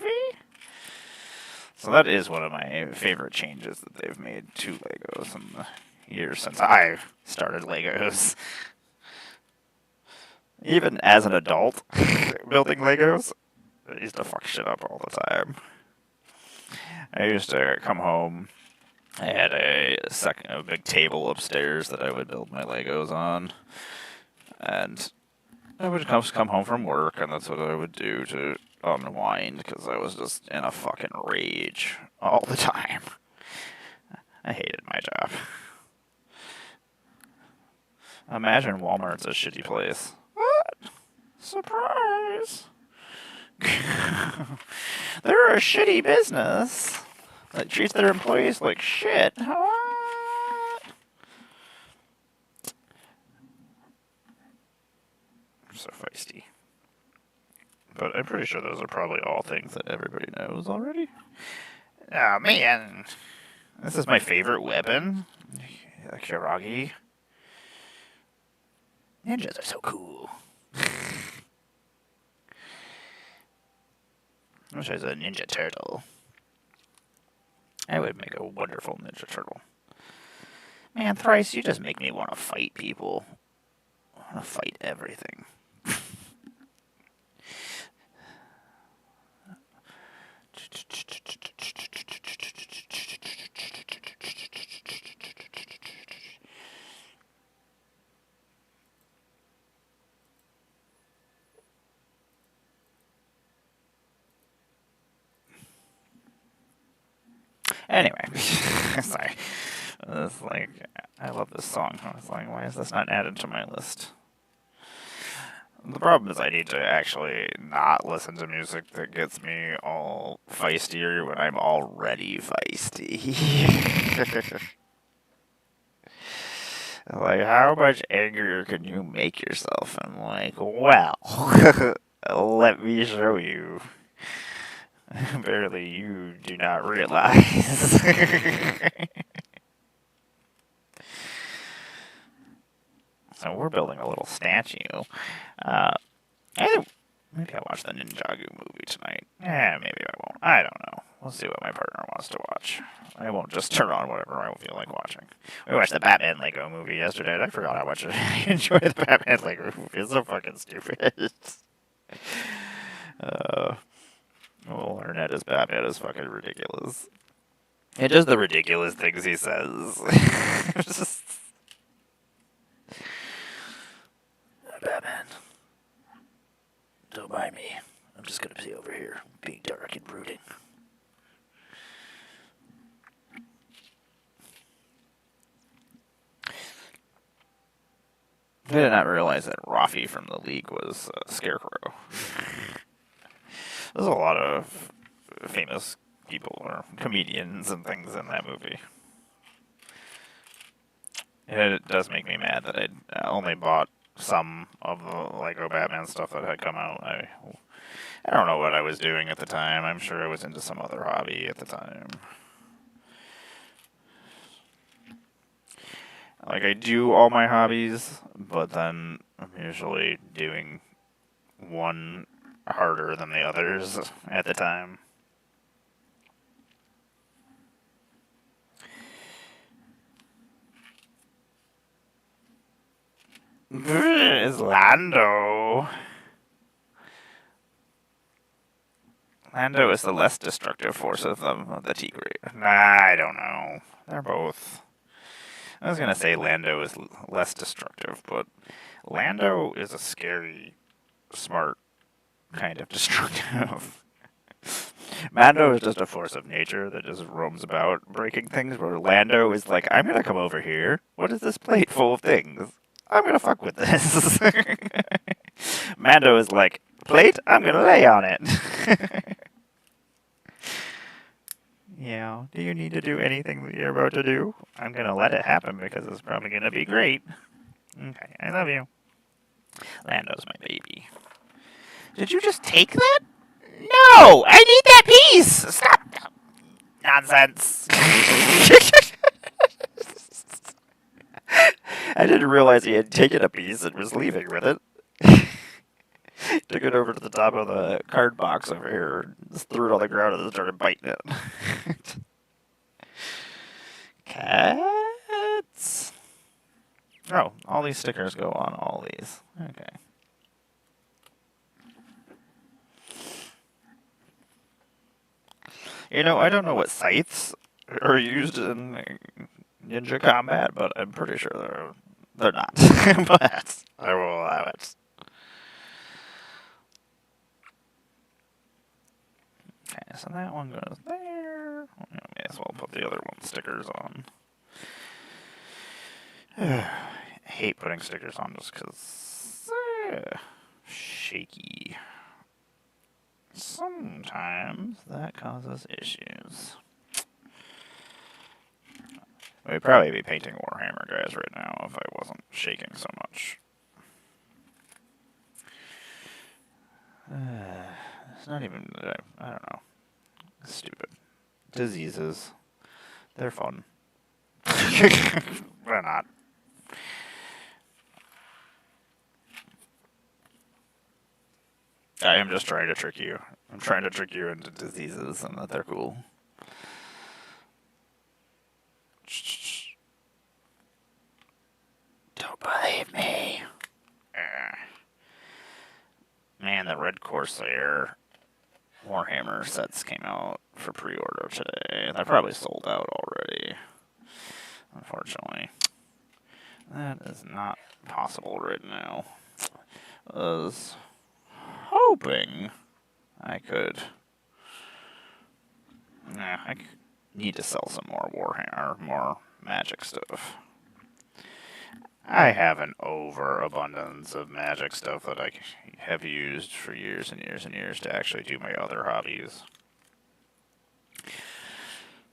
Speaker 1: So that is one of my favorite changes that they've made to Legos in the years since I started Legos. Even as an adult building Legos, I used to fuck shit up all the time. I used to come home. I had a big table upstairs that I would build my Legos on, and I would come home from work, and that's what I would do to unwind, because I was just in a fucking rage all the time. I hated my job. Imagine Walmart's a shitty place. What? Surprise! They're a shitty business that treats their employees like shit. What? I'm so feisty. But I'm pretty sure those are probably all things that everybody knows already. Oh man, this is my favorite weapon. Kiragi. Ninjas are so cool. I wish I was a Ninja Turtle. I would make a wonderful Ninja Turtle. Man, Thrice, you just make me want to fight people. I want to fight everything. Anyway, sorry. It's like, I love this song. I was like, why is this not added to my list? The problem is I need to actually not listen to music that gets me all feistier when I'm already feisty. Like, how much angrier can you make yourself? I'm like, well, Let me show you. Apparently you do not realize. So we're building a little statue. Uh, maybe I'll watch the Ninjago movie tonight. Maybe I won't. I don't know. We'll see what my partner wants to watch. I won't just turn on whatever I feel like watching. We watched the Batman Lego movie yesterday, and I forgot how much I enjoyed the Batman Lego movie. It's so fucking stupid. Well, Arnett as Batman is fucking ridiculous. And just the ridiculous things he says. Just... Batman. Don't mind me. I'm just gonna be over here, being dark and brooding. I did not realize that Rafi from the League was Scarecrow. There's a lot of famous people or comedians and things in that movie. It does make me mad that I only bought some of the Lego Batman stuff that had come out. I don't know what I was doing at the time. I'm sure I was into some other hobby at the time. Like, I do all my hobbies, but then I'm usually doing one harder than the others at the time. Is Lando. Lando is the less destructive force of them, of the Tigre. Nah, I don't know. They're both. I was gonna say Lando is less destructive, but Lando is a scary, smart kind of destructive. Mando is just a force of nature that just roams about breaking things, where Lando is like, I'm gonna come over here. What is this plate full of things? I'm gonna fuck with this. Mando is like, plate? I'm gonna lay on it. Yeah, do you need to do anything that you're about to do? I'm gonna let it happen because it's probably gonna be great. Okay, I love you. Lando's my baby. Did you just take that? No! I need that piece! Stop! Nonsense. I didn't realize he had taken a piece and was leaving with it. Took it over to the top of the card box over here, just threw it on the ground and started biting it. Cats. Oh, all these stickers go on all these. Okay. You know, I don't know what scythes are used in Ninja Combat, but I'm pretty sure they're not. But I will allow it. Okay, so that one goes there. May as well put the other one stickers on. I hate putting stickers on just because shaky. Sometimes that causes issues. We'd probably be painting Warhammer guys right now if I wasn't shaking so much. It's not even, I don't know. It's stupid. Diseases. They're fun. They're not. I am just trying to trick you. I'm trying to trick you into diseases and that they're cool. Don't believe me. Man, the Red Corsair Warhammer sets came out for pre-order today. They're probably sold out already, unfortunately. That is not possible right now. I was hoping I could... Nah, I need to sell some more Warhammer, more Magic stuff. I have an overabundance of Magic stuff that I have used for years and years and years to actually do my other hobbies.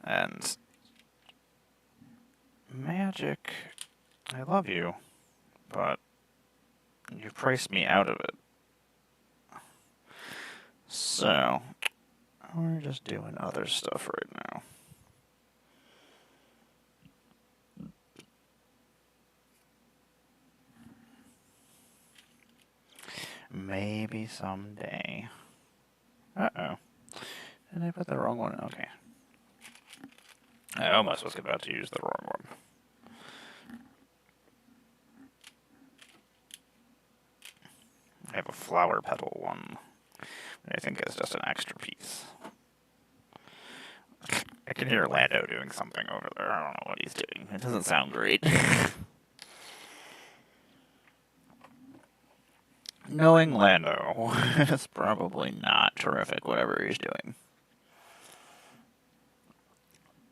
Speaker 1: And Magic, I love you, but you've priced me out of it. So, we're just doing other stuff right now. Maybe someday. Uh-oh. Did I put the wrong one? Okay. I almost was about to use the wrong one. I have a flower petal one, I think is just an extra piece. I can hear Lando doing something over there. I don't know what he's doing. It doesn't sound great. Knowing Lando, it's probably not terrific, whatever he's doing.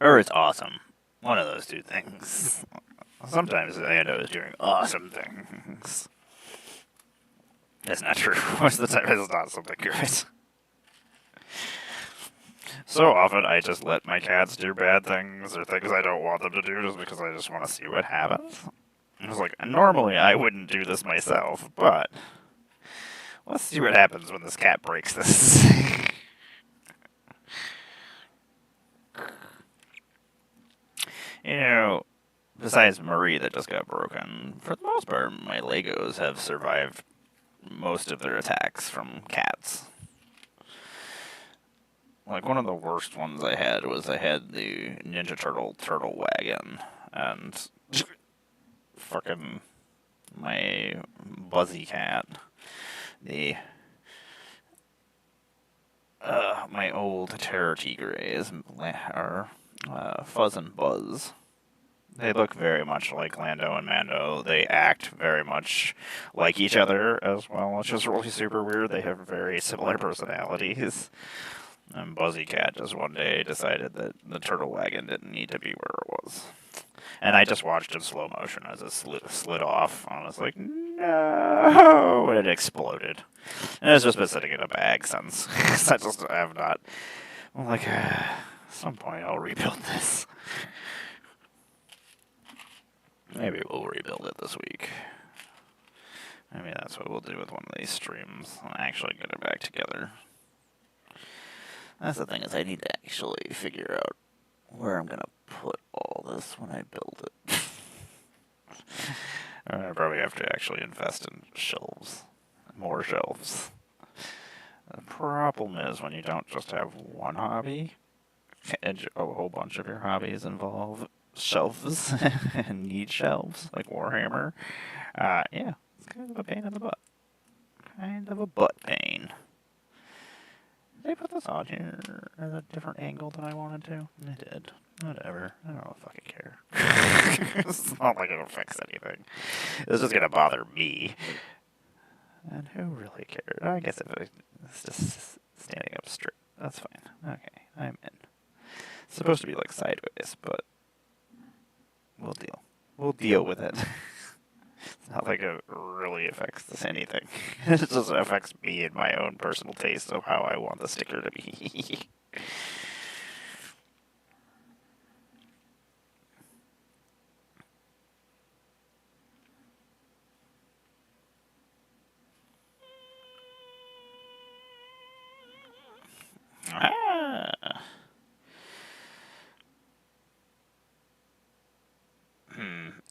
Speaker 1: Or it's awesome. One of those two things. Sometimes Lando is doing awesome things. That's not true. Most of the time, it's not something good. So often, I just let my cats do bad things or things I don't want them to do just because I just want to see what happens. I was like, normally I wouldn't do this myself, but let's see what happens when this cat breaks this. You know, besides Marie that just got broken, for the most part, my Legos have survived most of their attacks from cats. Like, one of the worst ones I had was I had the Ninja Turtle wagon, and fucking my Buzzy cat, my old Terror Tigres, or Fuzz and Buzz. They look very much like Lando and Mando. They act very much like each other as well, which is really super weird. They have very similar personalities. And Buzzy Cat just one day decided that the turtle wagon didn't need to be where it was. And I just watched in slow motion as it slid off. I was like, no! And it exploded. And it's just been sitting in a bag since. I just have not. I'm like, at some point I'll rebuild this. Maybe we'll rebuild it this week. Maybe that's what we'll do with one of these streams. I'll actually get it back together. That's the thing, is I need to actually figure out where I'm gonna put all this when I build it. I probably have to actually invest in shelves. More shelves. The problem is when you don't just have one hobby, and a whole bunch of your hobbies involve shelves and need shelves, like Warhammer. Yeah, it's kind of a pain in the butt. Kind of a butt pain. Did I put this on here at a different angle than I wanted to? I did. Whatever. I don't fucking care. It's not like it'll fix anything. It's just gonna bother me. And who really cared? I guess if it's just standing up straight. That's fine. Okay, I'm in. It's supposed to be like sideways, but we'll deal. We'll deal with it. It's not like it really affects anything. It just affects me and my own personal taste of how I want the sticker to be.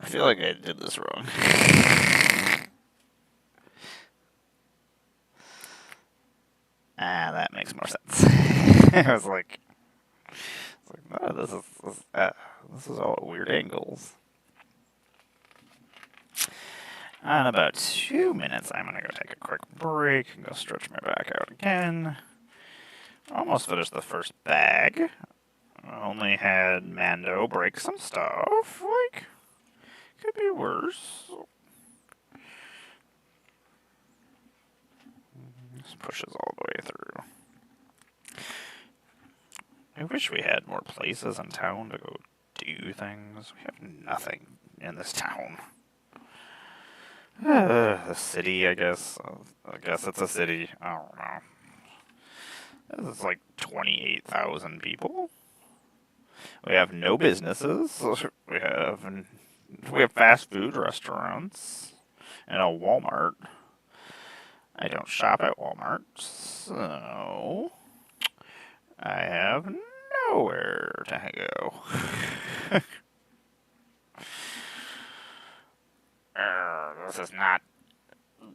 Speaker 1: I feel like I did this wrong. That makes more sense. I was like, oh, this is all at weird angles. In about 2 minutes, I'm gonna go take a quick break and go stretch my back out again. Almost finished the first bag. Only had Mando break some stuff. Like, could be worse. This pushes all the way through. I wish we had more places in town to go do things. We have nothing in this town. The city, I guess. I guess it's a city. I don't know. This is like 28,000 people. We have no businesses. We have fast food restaurants and a Walmart. I don't shop at Walmart, so I have nowhere to go. This is not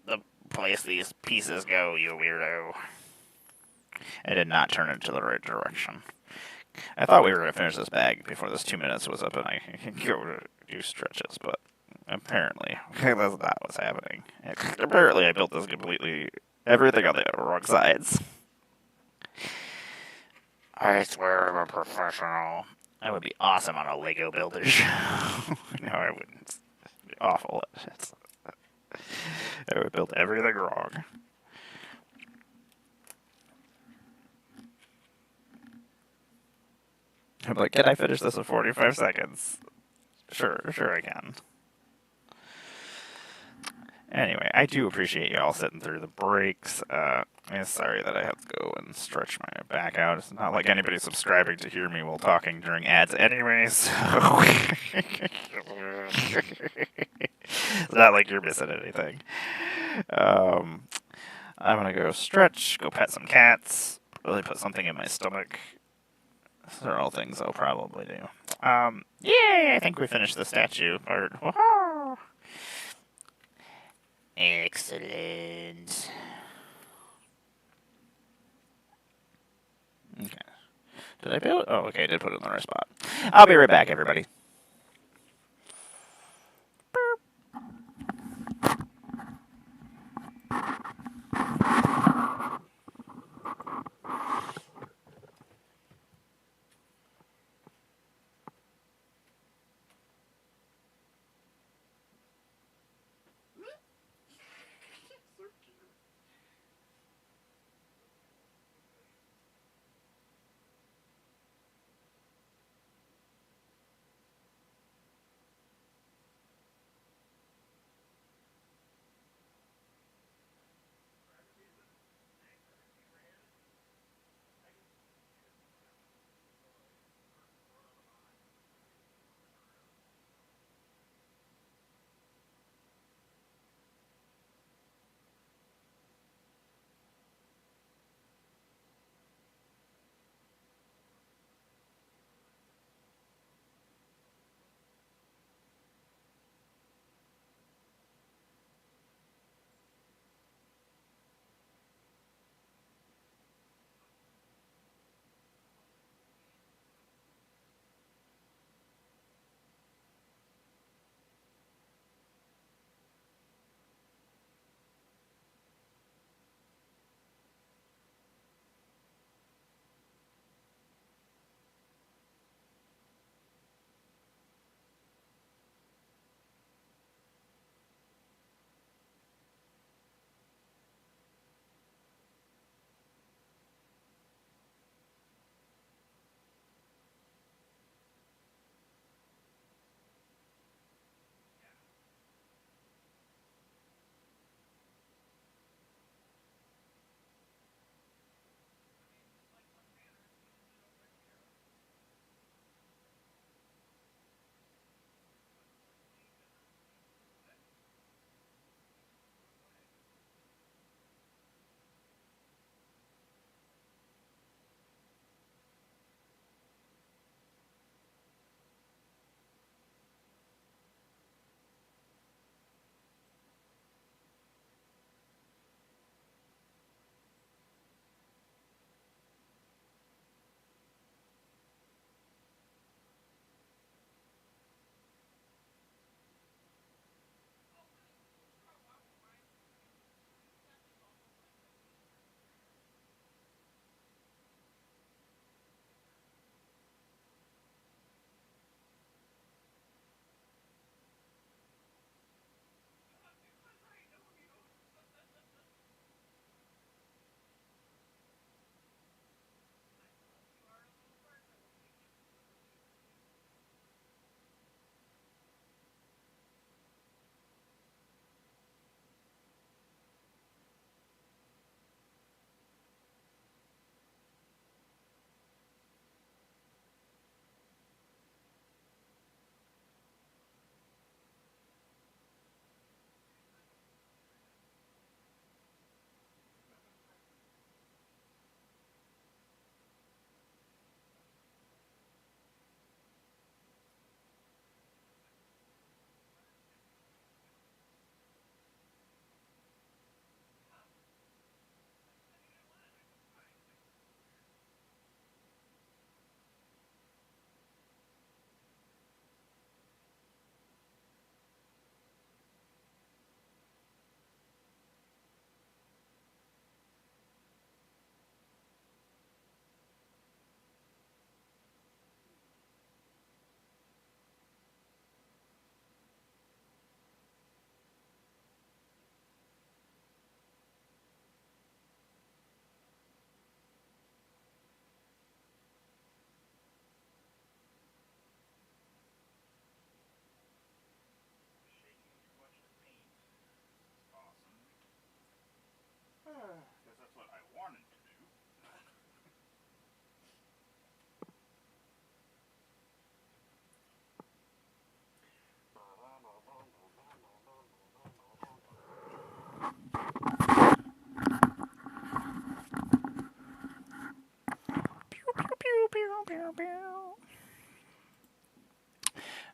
Speaker 1: the place these pieces go, you weirdo. I did not turn into the right direction. I thought we were going to finish this bag before this 2 minutes was up and I could go to do stretches, but apparently that's not what's happening. Apparently I built this completely, everything on the wrong sides. I swear I'm a professional. I would be awesome on a Lego Builder show. No, I wouldn't. It's awful at it. I would build everything wrong. I'm like, can I finish this in 45 seconds? Sure I can. Anyway, I do appreciate y'all sitting through the breaks. I'm sorry that I have to go and stretch my back out. It's not like anybody's subscribing to hear me while talking during ads anyway, so... It's not like you're missing anything. I'm gonna go stretch, go pet some cats, really put something in my stomach. These are all things I'll probably do. Yay! I think we finished the statue part. Woohoo! Excellent. Okay. Did I build? Oh, okay. I did put it in the right spot. I'll be right back, everybody.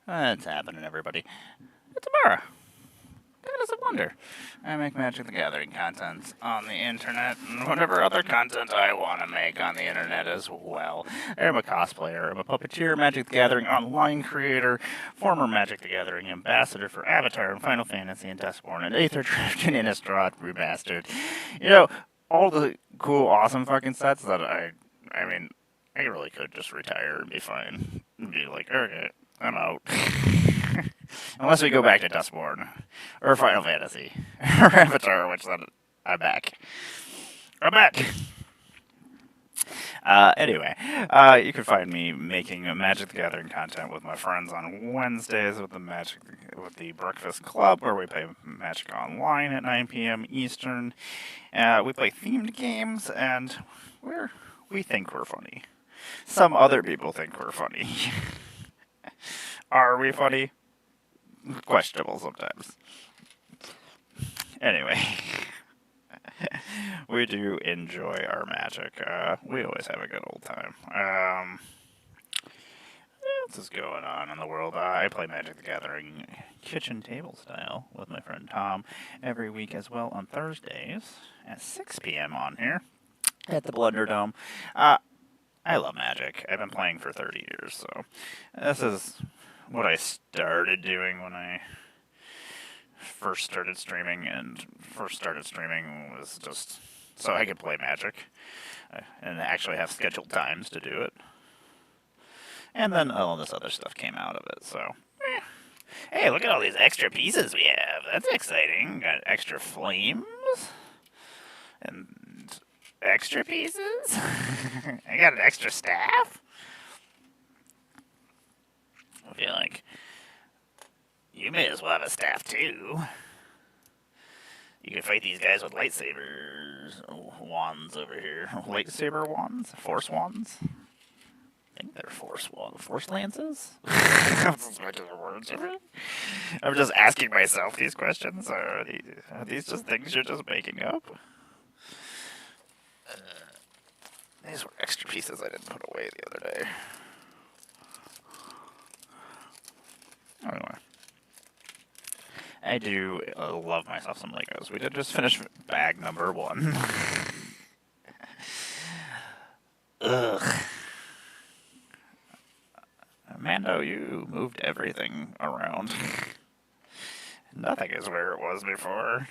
Speaker 1: What's happening, everybody? It's Amara. That is a wonder. I make Magic the Gathering content on the internet and whatever other content I want to make on the internet as well. I'm a cosplayer, I'm a puppeteer, Magic the Gathering online creator, former Magic the Gathering ambassador for Avatar and Final Fantasy and Duskborn and Aether Drift and Innistrad Remastered. You know, all the cool, awesome fucking sets that I mean, I really could just retire and be fine. And be like, okay, I'm out. Unless we go back to Duskborn, or Final Fantasy, or Avatar, which then I'm back. I'm back! Anyway, you can find me making Magic the Gathering content with my friends on Wednesdays with the Breakfast Club, where we play Magic Online at 9 p.m. Eastern. We play themed games, and we think we're funny. Some other people think we're funny. Are we funny? Questionable sometimes. Anyway, we do enjoy our Magic. We always have a good old time. What is going on in the world? I play Magic the Gathering kitchen table style with my friend Tom every week as well on Thursdays at 6 p.m. on here at the Blunderdome. I love Magic. I've been playing for 30 years, so this is what I started doing when I first started streaming, and first started streaming was just so I could play Magic and actually have scheduled times to do it. And then all this other stuff came out of it, so. Hey, look at all these extra pieces we have. That's exciting. Got extra flames. And extra pieces. I got an extra staff. I feel like you may as well have a staff too. You can fight these guys with lightsabers. Wands over here. Lightsaber wands? Force wands? I think they're force lances? I'm just making the words of it. I'm just asking myself these questions. Are these just things you're just making up? These were extra pieces I didn't put away the other day. Anyway. I do love myself some Legos. We did just finish bag number 1. Ugh. Mando, you moved everything around. Nothing is where it was before.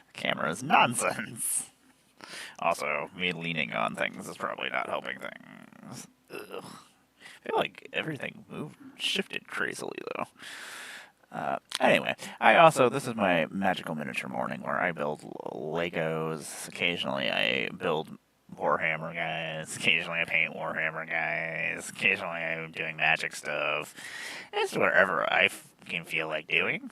Speaker 1: The camera is nonsense. Also, me leaning on things is probably not helping things. Ugh. I feel like everything shifted crazily, though. Anyway, this is my magical miniature morning where I build Legos. Occasionally I build Warhammer guys. Occasionally I paint Warhammer guys. Occasionally I'm doing magic stuff. It's wherever I can feel like doing.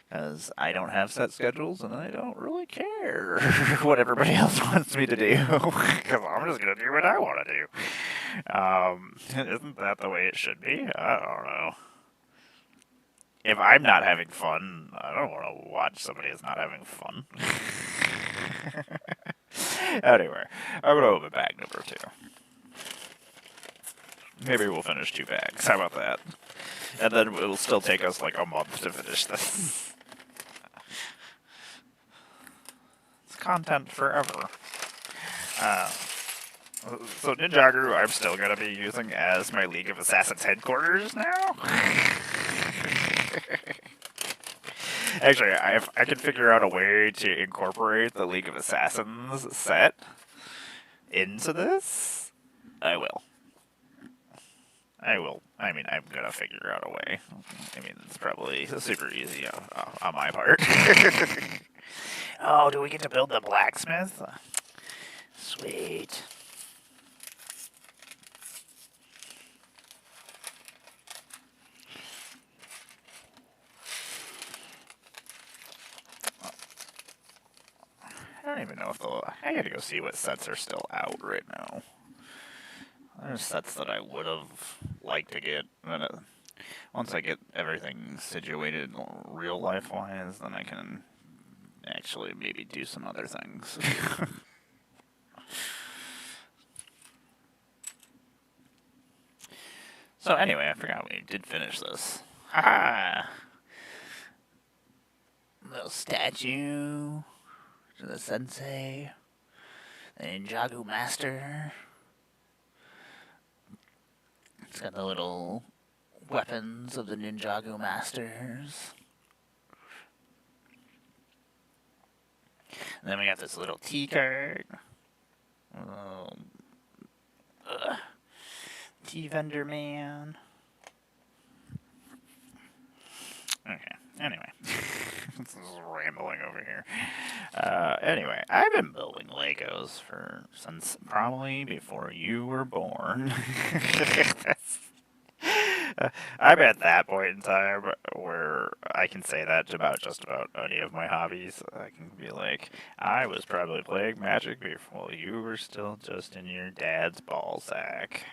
Speaker 1: Because I don't have set schedules and I don't really care what everybody else wants me to do. Because I'm just going to do what I want to do. Isn't that the way it should be? I don't know. If I'm not having fun, I don't want to watch somebody who's not having fun. Anyway, I'm going to open bag number 2. Maybe we'll finish 2 bags. How about that? And then it will still take us like a month to finish this. It's content forever. So Ninjago, I'm still going to be using as my League of Assassins headquarters now. Actually, if I can figure out a way to incorporate the League of Assassins set into this, I will. I mean, I'm gonna figure out a way. I mean, it's probably super easy on my part. Oh, do we get to build the blacksmith? Sweet. I don't even know if I gotta go see what sets are still out right now. There's sets that I would have liked to get. But once I get everything situated real life wise, then I can actually maybe do some other things. So anyway, I forgot we did finish this. Ah, little statue to the sensei, the Ninjago master. It's got the little weapons of the Ninjago masters. And then we got this little tea cart. Tea vendor man. Okay, anyway. This is rambling over here. Anyway, I've been building Legos since probably before you were born. I'm at that point in time where I can say that about just about any of my hobbies. I can be like, I was probably playing Magic before you were still just in your dad's ball sack.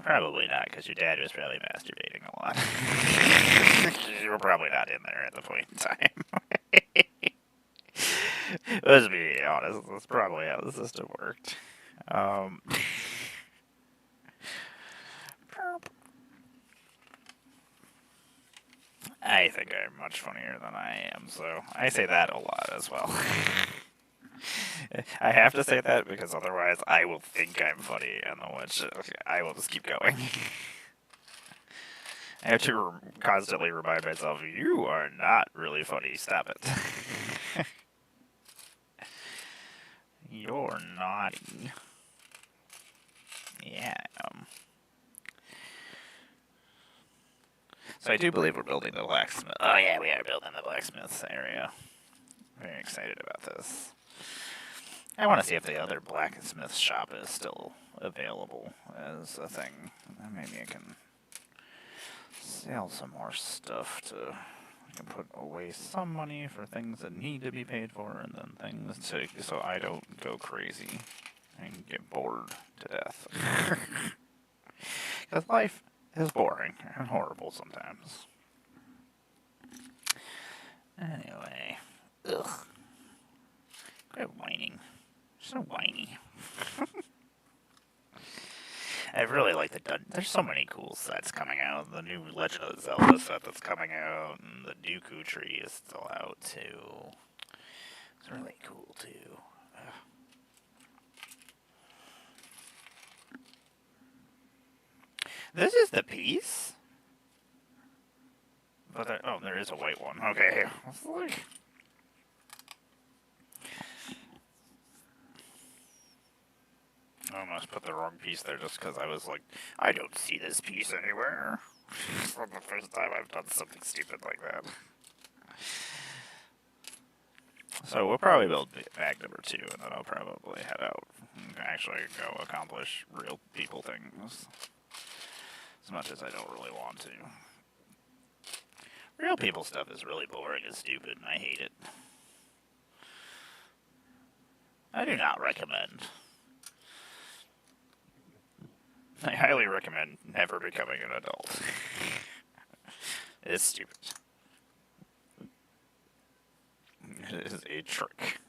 Speaker 1: Probably not, because your dad was probably masturbating a lot. You were probably not in there at the point in time. Let's be honest, that's probably how the system worked. I think I'm much funnier than I am, so I say that a lot as well. I have to say that because otherwise I will think I'm funny, and which I will just keep going. I have to constantly remind myself, you are not really funny, stop it. You're naughty. Yeah, So I do believe we're building the blacksmith. Oh yeah, we are building the blacksmith's area. Very excited about this. I want to see if the other blacksmith shop is still available as a thing. Maybe I can sell some more stuff I can put away some money for things that need to be paid for, and then things so I don't go crazy and get bored to death. Because life is boring and horrible sometimes. Anyway, ugh. Quit whining. So whiny. I really like the There's so many cool sets coming out. The new Legend of Zelda set that's coming out, and the Dooku tree is still out too. It's really cool too. This is the piece? But there is a white one. Okay. I almost put the wrong piece there just because I was like, I don't see this piece anywhere. It's not the first time I've done something stupid like that. So we'll probably build bag number 2, and then I'll probably head out and actually go accomplish real people things. As much as I don't really want to. Real people stuff is really boring and stupid, and I hate it. I do not recommend. I highly recommend never becoming an adult. It's stupid. It is a trick.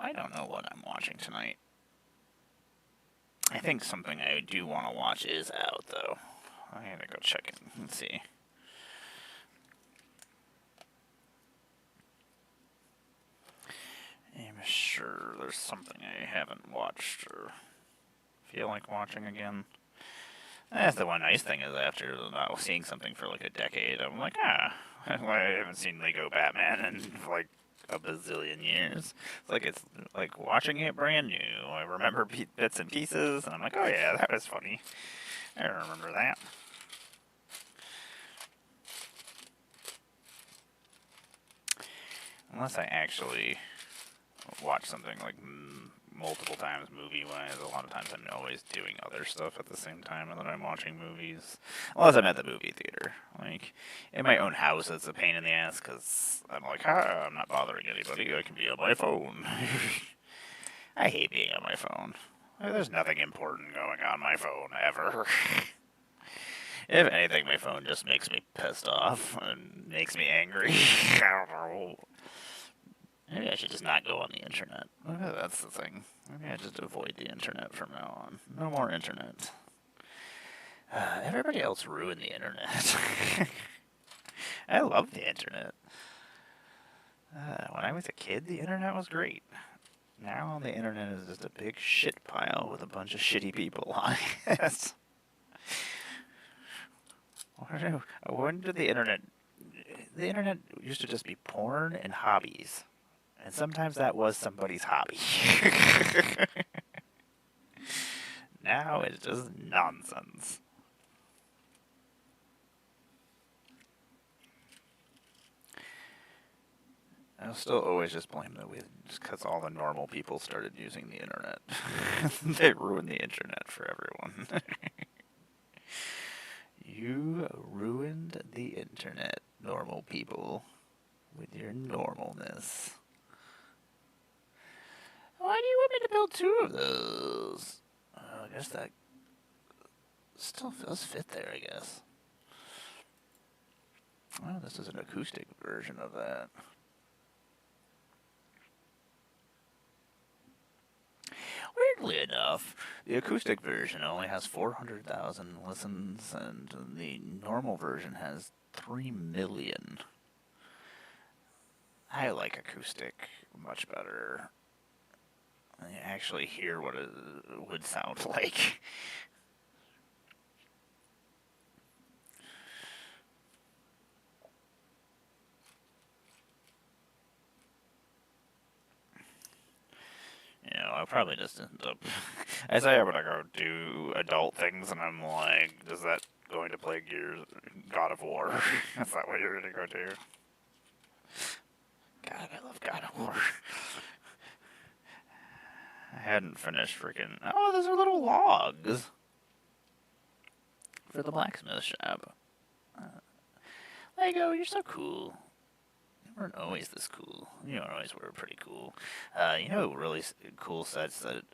Speaker 1: I don't know what I'm watching tonight. I think something I do want to watch is out, though. I gotta go check it and see. I'm sure there's something I haven't watched or feel like watching again. That's the one nice thing is after not seeing something for like a decade, I'm like, I haven't seen Lego Batman in like a bazillion years. It's like watching it brand new. I remember bits and pieces, and I'm like, oh yeah, that was funny. I remember that. Unless I actually watch something like multiple times movie-wise, a lot of times I'm always doing other stuff at the same time that I'm watching movies. Unless I'm at the movie theater. Like, in my own house, it's a pain in the ass, because I'm like, I'm not bothering anybody, I can be on my phone. I hate being on my phone. There's nothing important going on my phone, ever. If anything, my phone just makes me pissed off and makes me angry. I don't know. Maybe I should just not go on the internet. Maybe that's the thing. Maybe I just avoid the internet from now on. No more internet. Everybody else ruined the internet. I love the internet. When I was a kid, the internet was great. Now the internet is just a big shit pile with a bunch of shitty people on it. When did the internet... The internet used to just be porn and hobbies. And sometimes that was somebody's hobby. Now it's just nonsense. I'll still always just blame the wind, just because all the normal people started using the internet. They ruined the internet for everyone. You ruined the internet, normal people, with your normalness. Why do you want me to build 2 of those? I guess that still does fit there, I guess. Well, this is an acoustic version of that. Weirdly enough, the acoustic version only has 400,000 listens, and the normal version has 3 million. I like acoustic much better. I actually hear what it would sound like. You know, I'll probably just end up... I say I'm gonna go do adult things, and I'm like, is that going to play God of War? Is that what you're gonna go do? God, I love God of War. I hadn't finished freaking... Oh, those are little logs. For the blacksmith shop. Lego, you're so cool. You weren't always this cool. You always were pretty cool. You know, really cool sets that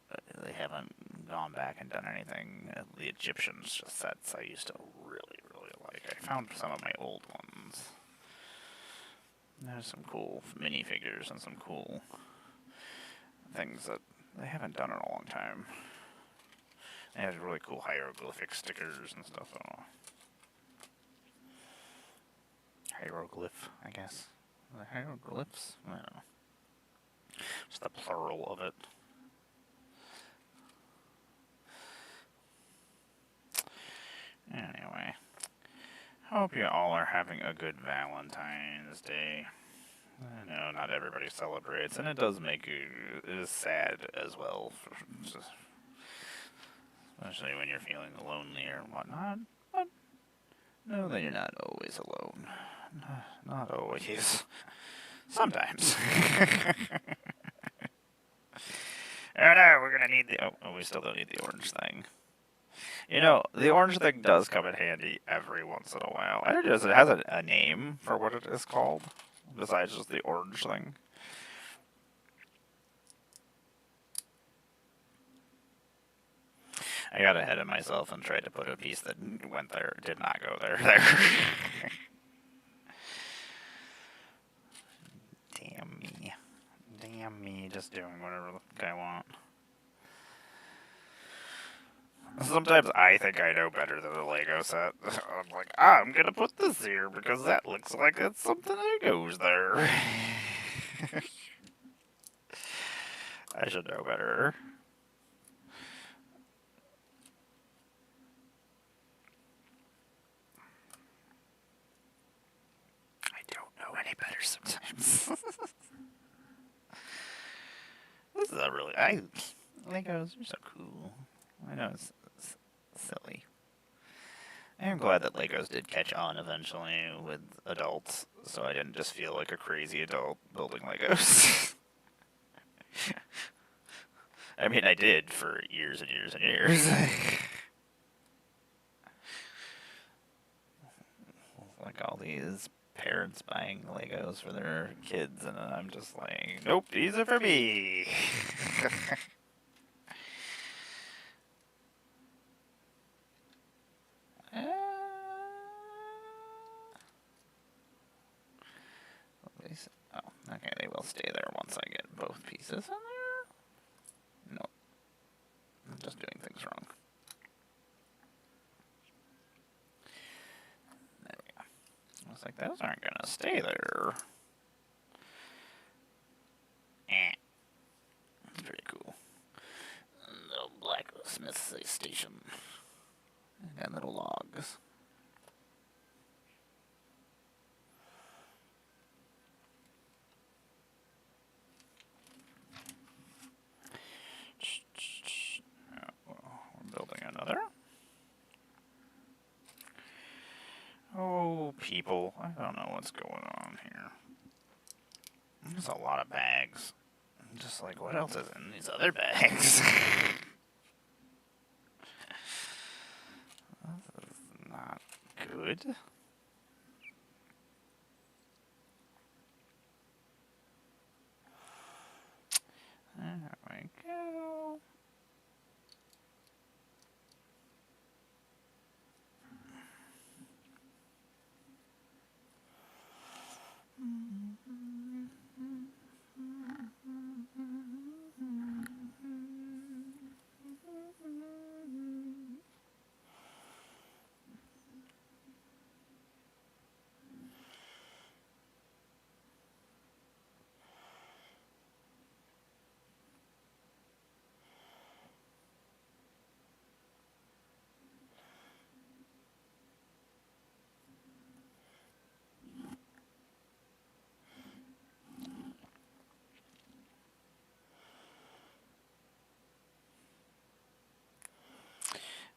Speaker 1: they haven't gone back and done anything. The Egyptian sets I used to really, really like. I found some of my old ones. There's some cool minifigures and some cool things that they haven't done in a long time. They have really cool hieroglyphic stickers and stuff. Hieroglyph, I guess. Are they hieroglyphs? I don't know. Just the plural of it. Anyway. Hope you all are having a good Valentine's Day. I know not everybody celebrates, and it does make you sad as well. Especially when you're feeling lonely or whatnot. But know that you're not always alone. Not always. Sometimes. Oh no, we're gonna need the... Oh, we still don't need the orange thing. You know, the orange thing does come in handy every once in a while. I don't know, it has a name for what it is called, besides just the orange thing. I got ahead of myself and tried to put a piece that went there, did not go there. Damn me. Damn me, just doing whatever the fuck I want. Sometimes I think I know better than a Lego set. I'm like, I'm gonna put this here because that looks like it's something that goes there. I should know better. I don't know any better sometimes. This is a really... Legos are so cool. I know it's silly. I am glad that Legos did catch on eventually with adults, so I didn't just feel like a crazy adult building Legos. I mean, I did for years and years and years. Like all these parents buying Legos for their kids, and I'm just like, nope, these are for me. pieces in there? No. I'm just doing things wrong. There we go. I was like, those aren't gonna stay there. That's pretty cool. Little blacksmith station. And little logs. We're building another. Oh, people. I don't know what's going on here. There's a lot of bags. I'm just like, what else is in these other bags? This is not good. There we go.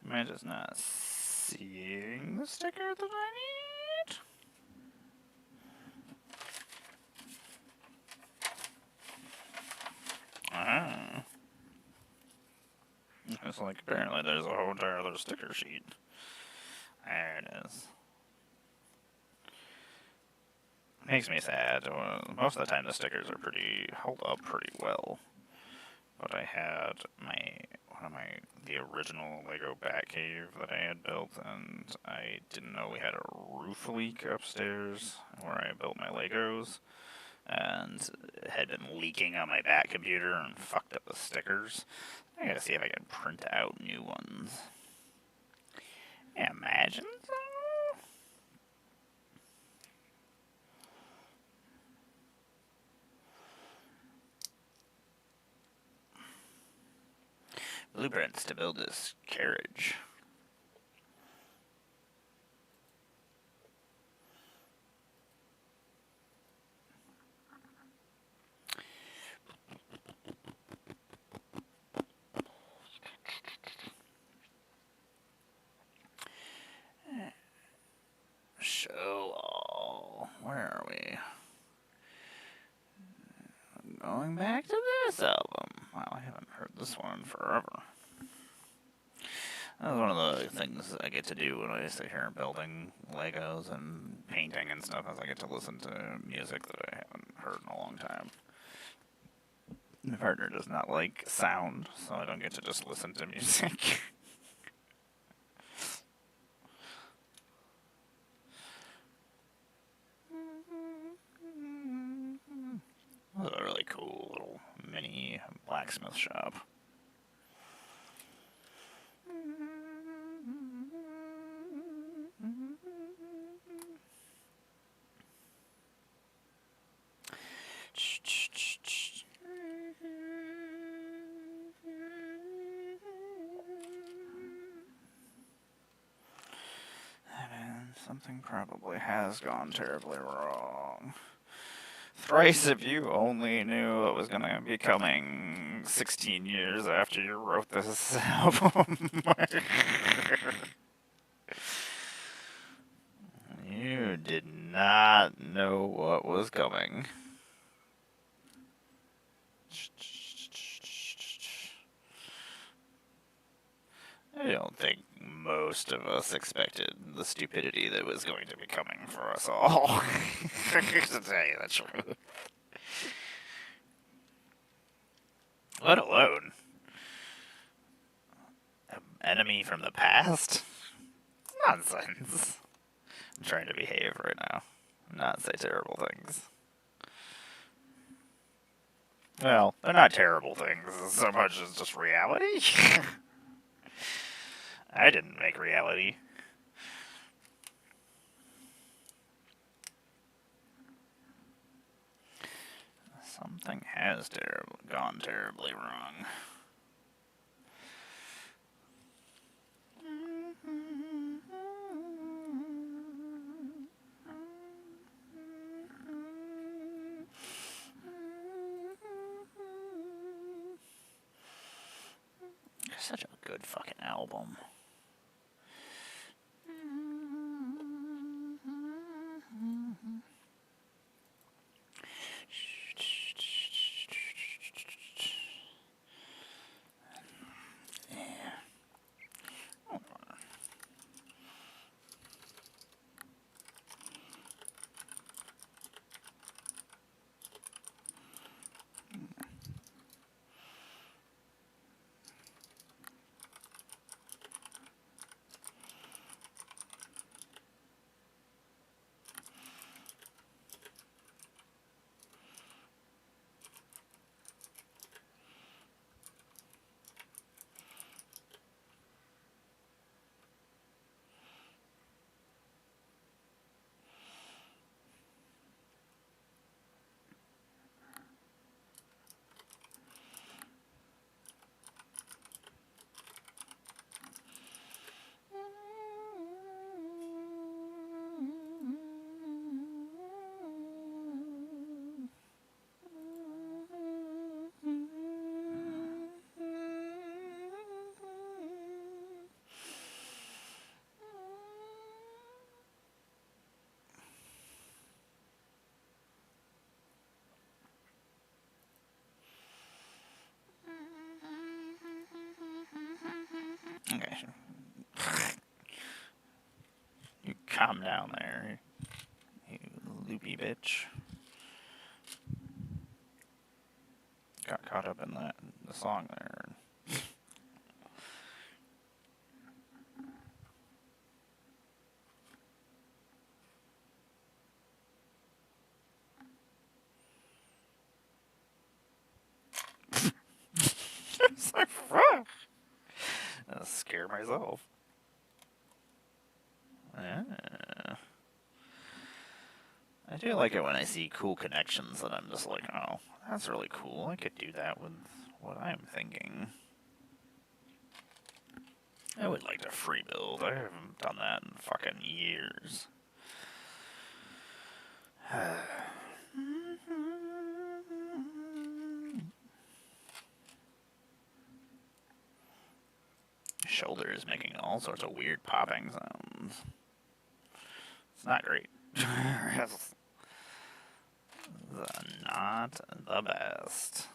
Speaker 1: Am I just not seeing the sticker that I need? Ah. It's like apparently there's a whole entire other sticker sheet. There it is. Makes me sad. Most of the time the stickers are hold up pretty well. But I had the original Lego Batcave that I had built, and I didn't know we had a roof leak upstairs where I built my Legos, and it had been leaking on my Bat computer and fucked up the stickers. I gotta see if I can print out new ones. Imagine so. Blueprints to build this carriage. Show all. Where are we? Going back to this album. Wow, I haven't heard this one in forever. That's one of the things I get to do when I sit here building Legos and painting and stuff, is I get to listen to music that I haven't heard in a long time. My partner does not like sound, so I don't get to just listen to music. This is a really cool little mini blacksmith shop. Something probably has gone terribly wrong. Thrice if you only knew what was going to be coming 16 years after you wrote this album. You did not know what was coming. I don't think most of us expected the stupidity that was going to be coming for us all. To tell you the truth. Let alone an enemy from the past? Nonsense. I'm trying to behave right now. Not say terrible things. Well, they're not terrible things so much as just reality. I didn't make reality. Something has gone terribly wrong. Such a good fucking album. Okay. You calm down there, you loopy bitch. Got caught up in the song there. It's like, fuck. I'll scare myself. Yeah. I do like it when I see cool connections that I'm just like, oh, that's really cool. I could do that with what I'm thinking. I would like to free build. I haven't done that in fucking years. Shoulder is making all sorts of weird popping sounds. It's not great. It's not the best.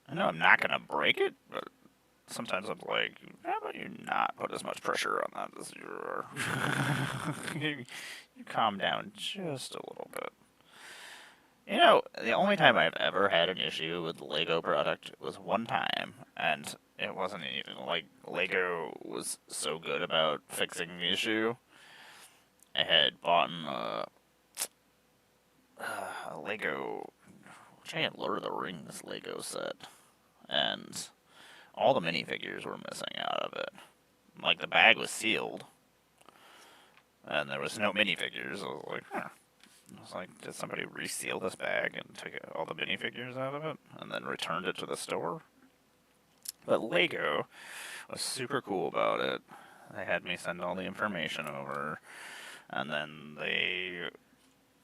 Speaker 1: I know I'm not gonna break it, but sometimes I'm like, how about you not put as much pressure on that as you are? You calm down just a little bit. You know, the only time I've ever had an issue with the Lego product was one time, and it wasn't even like Lego was so good about fixing the issue. I had bought a Lego giant Lord of the Rings Lego set, and all the minifigures were missing out of it. Like, the bag was sealed, and there was no minifigures. I was like, huh. I was like, did somebody reseal this bag and take all the minifigures out of it, and then returned it to the store? But Lego was super cool about it. They had me send all the information over, and then they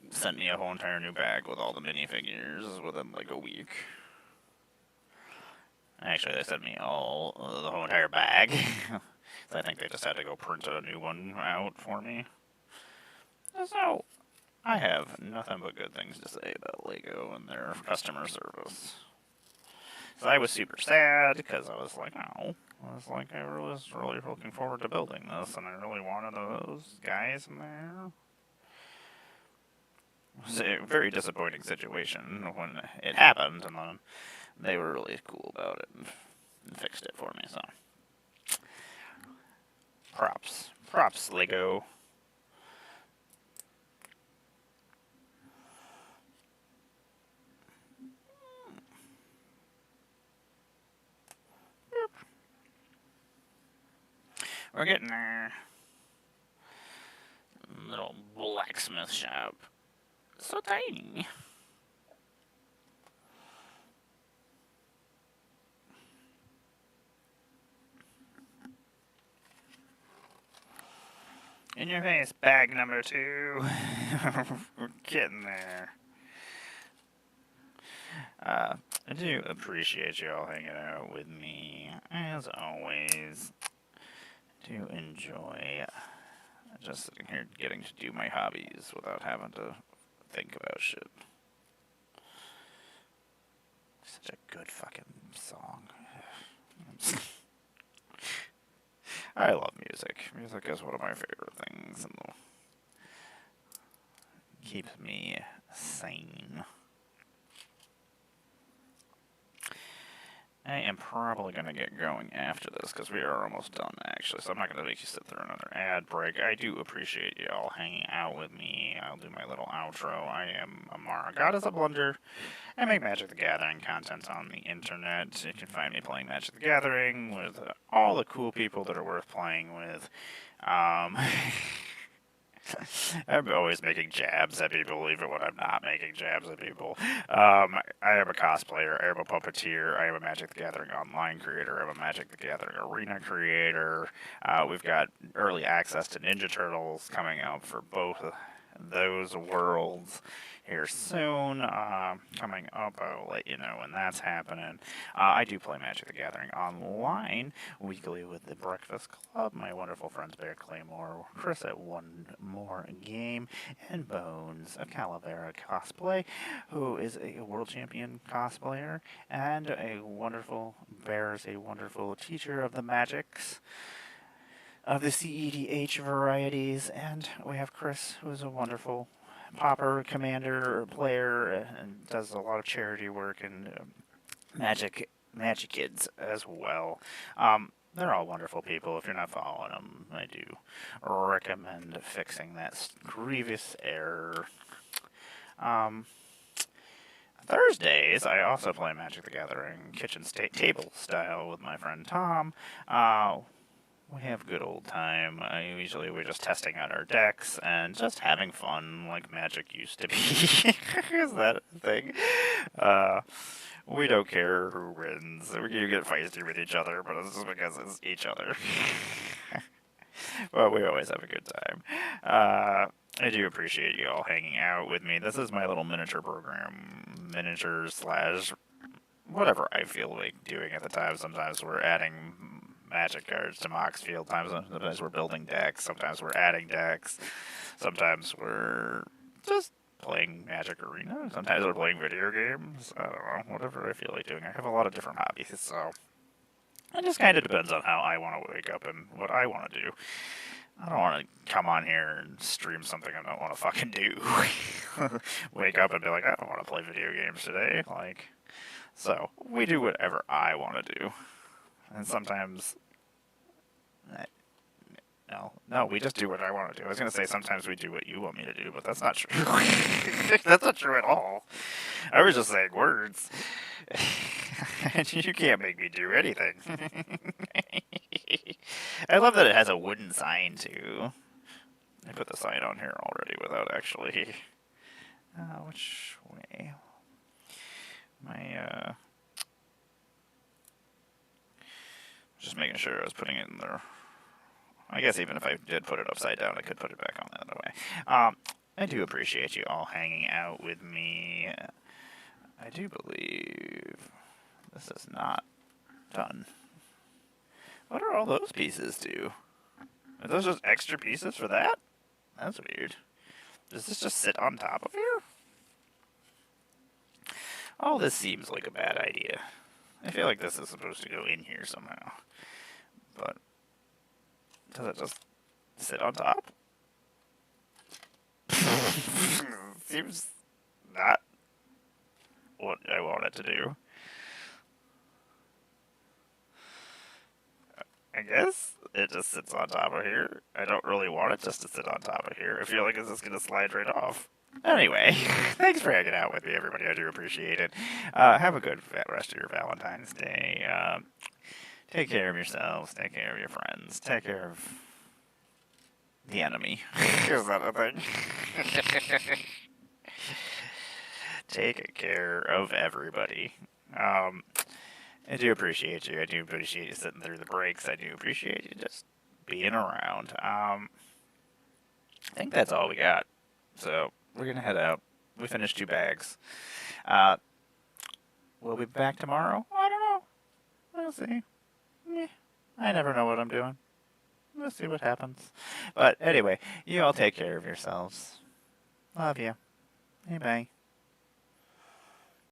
Speaker 1: sent me a whole entire new bag with all the minifigures within like a week. Actually, they sent me the whole entire bag. So I think they just had to go print a new one out for me. So, I have nothing but good things to say about Lego and their customer service. So I was super sad because I was like, oh, I was really looking forward to building this, and I really wanted those guys in there. was a very disappointing situation when it happened, and then they were really cool about it and fixed it for me. So props, Lego. We're getting there. Little blacksmith shop. So tiny. In your face, bag number 2. We're getting there. I do appreciate you all hanging out with me, as always. I do enjoy just sitting here getting to do my hobbies without having to think about shit. Such a good fucking song. I love music. Music is one of my favorite things, and keeps me sane. I am probably going to get going after this, because we are almost done, actually, so I'm not going to make you sit through another ad break. I do appreciate you all hanging out with me. I'll do my little outro. I am Amara, Goddess of Blunder. I make Magic the Gathering content on the internet. You can find me playing Magic the Gathering with all the cool people that are worth playing with. I'm always making jabs at people, even when I'm not making jabs at people. I am a cosplayer, I am a puppeteer, I am a Magic the Gathering online creator, I'm a Magic the Gathering arena creator. We've got early access to Ninja Turtles coming out for both those worlds here soon. Coming up, I'll let you know when that's happening. I do play Magic the Gathering online weekly with the Breakfast Club, my wonderful friends Bear Claymore, Chris at One More Game, and Bones, a Calavera cosplay, who is a world champion cosplayer, and a wonderful Bear is a wonderful teacher of the magics of the CEDH varieties, and we have Chris, who is a wonderful Pauper commander player and does a lot of charity work and Magic Kids as well. They're all wonderful people. If you're not following them, I do recommend fixing that grievous error. Thursdays, I also play Magic the Gathering kitchen table style with my friend Tom. We have a good old time. Usually we're just testing out our decks and just having fun like Magic used to be. Is that a thing? We don't care who wins. You get feisty with each other, but it's just because it's each other. Well, we always have a good time. I do appreciate you all hanging out with me. This is my little miniature program. Miniature slash whatever I feel like doing at the time. Sometimes we're adding Magic cards to Mox Field. Sometimes we're building decks. Sometimes we're adding decks. Sometimes we're just playing Magic Arena. Sometimes we're playing video games. I don't know. Whatever I feel like doing. I have a lot of different hobbies, so it just kind of depends on how I want to wake up and what I want to do. I don't want to come on here and stream something I don't want to fucking do. Wake up and be like, I don't want to play video games today. So we do whatever I want to do. And sometimes, no, we just do what I want to do. I was going to say sometimes we do what you want me to do, but that's not true. That's not true at all. I was just saying words. You can't make me do anything. I love that it has a wooden sign, too. I put the sign on here already without actually... which way? Just making sure I was putting it in there. I guess even if I did put it upside down, I could put it back on the other way. I do appreciate you all hanging out with me. I do believe this is not done. What are all those pieces do? Are those just extra pieces for that? That's weird. Does this just sit on top of here? All this seems like a bad idea. I feel like this is supposed to go in here somehow. But does it just sit on top? Seems not what I want it to do. I guess it just sits on top of here. I don't really want it just to sit on top of here. I feel like it's just going to slide right off. Anyway, thanks for hanging out with me, everybody. I do appreciate it. Have a good rest of your Valentine's Day. Take care of yourselves. Take care of your friends. Take care of the enemy. Is that a thing? Take care of everybody. I do appreciate you. I do appreciate you sitting through the breaks. I do appreciate you just being around. I think that's all we got. So we're gonna head out. We finished 2 bags. We'll be back tomorrow. I don't know. We'll see. I never know what I'm doing. We'll see what happens. But anyway, you all take care of yourselves. Love you. Hey, bye.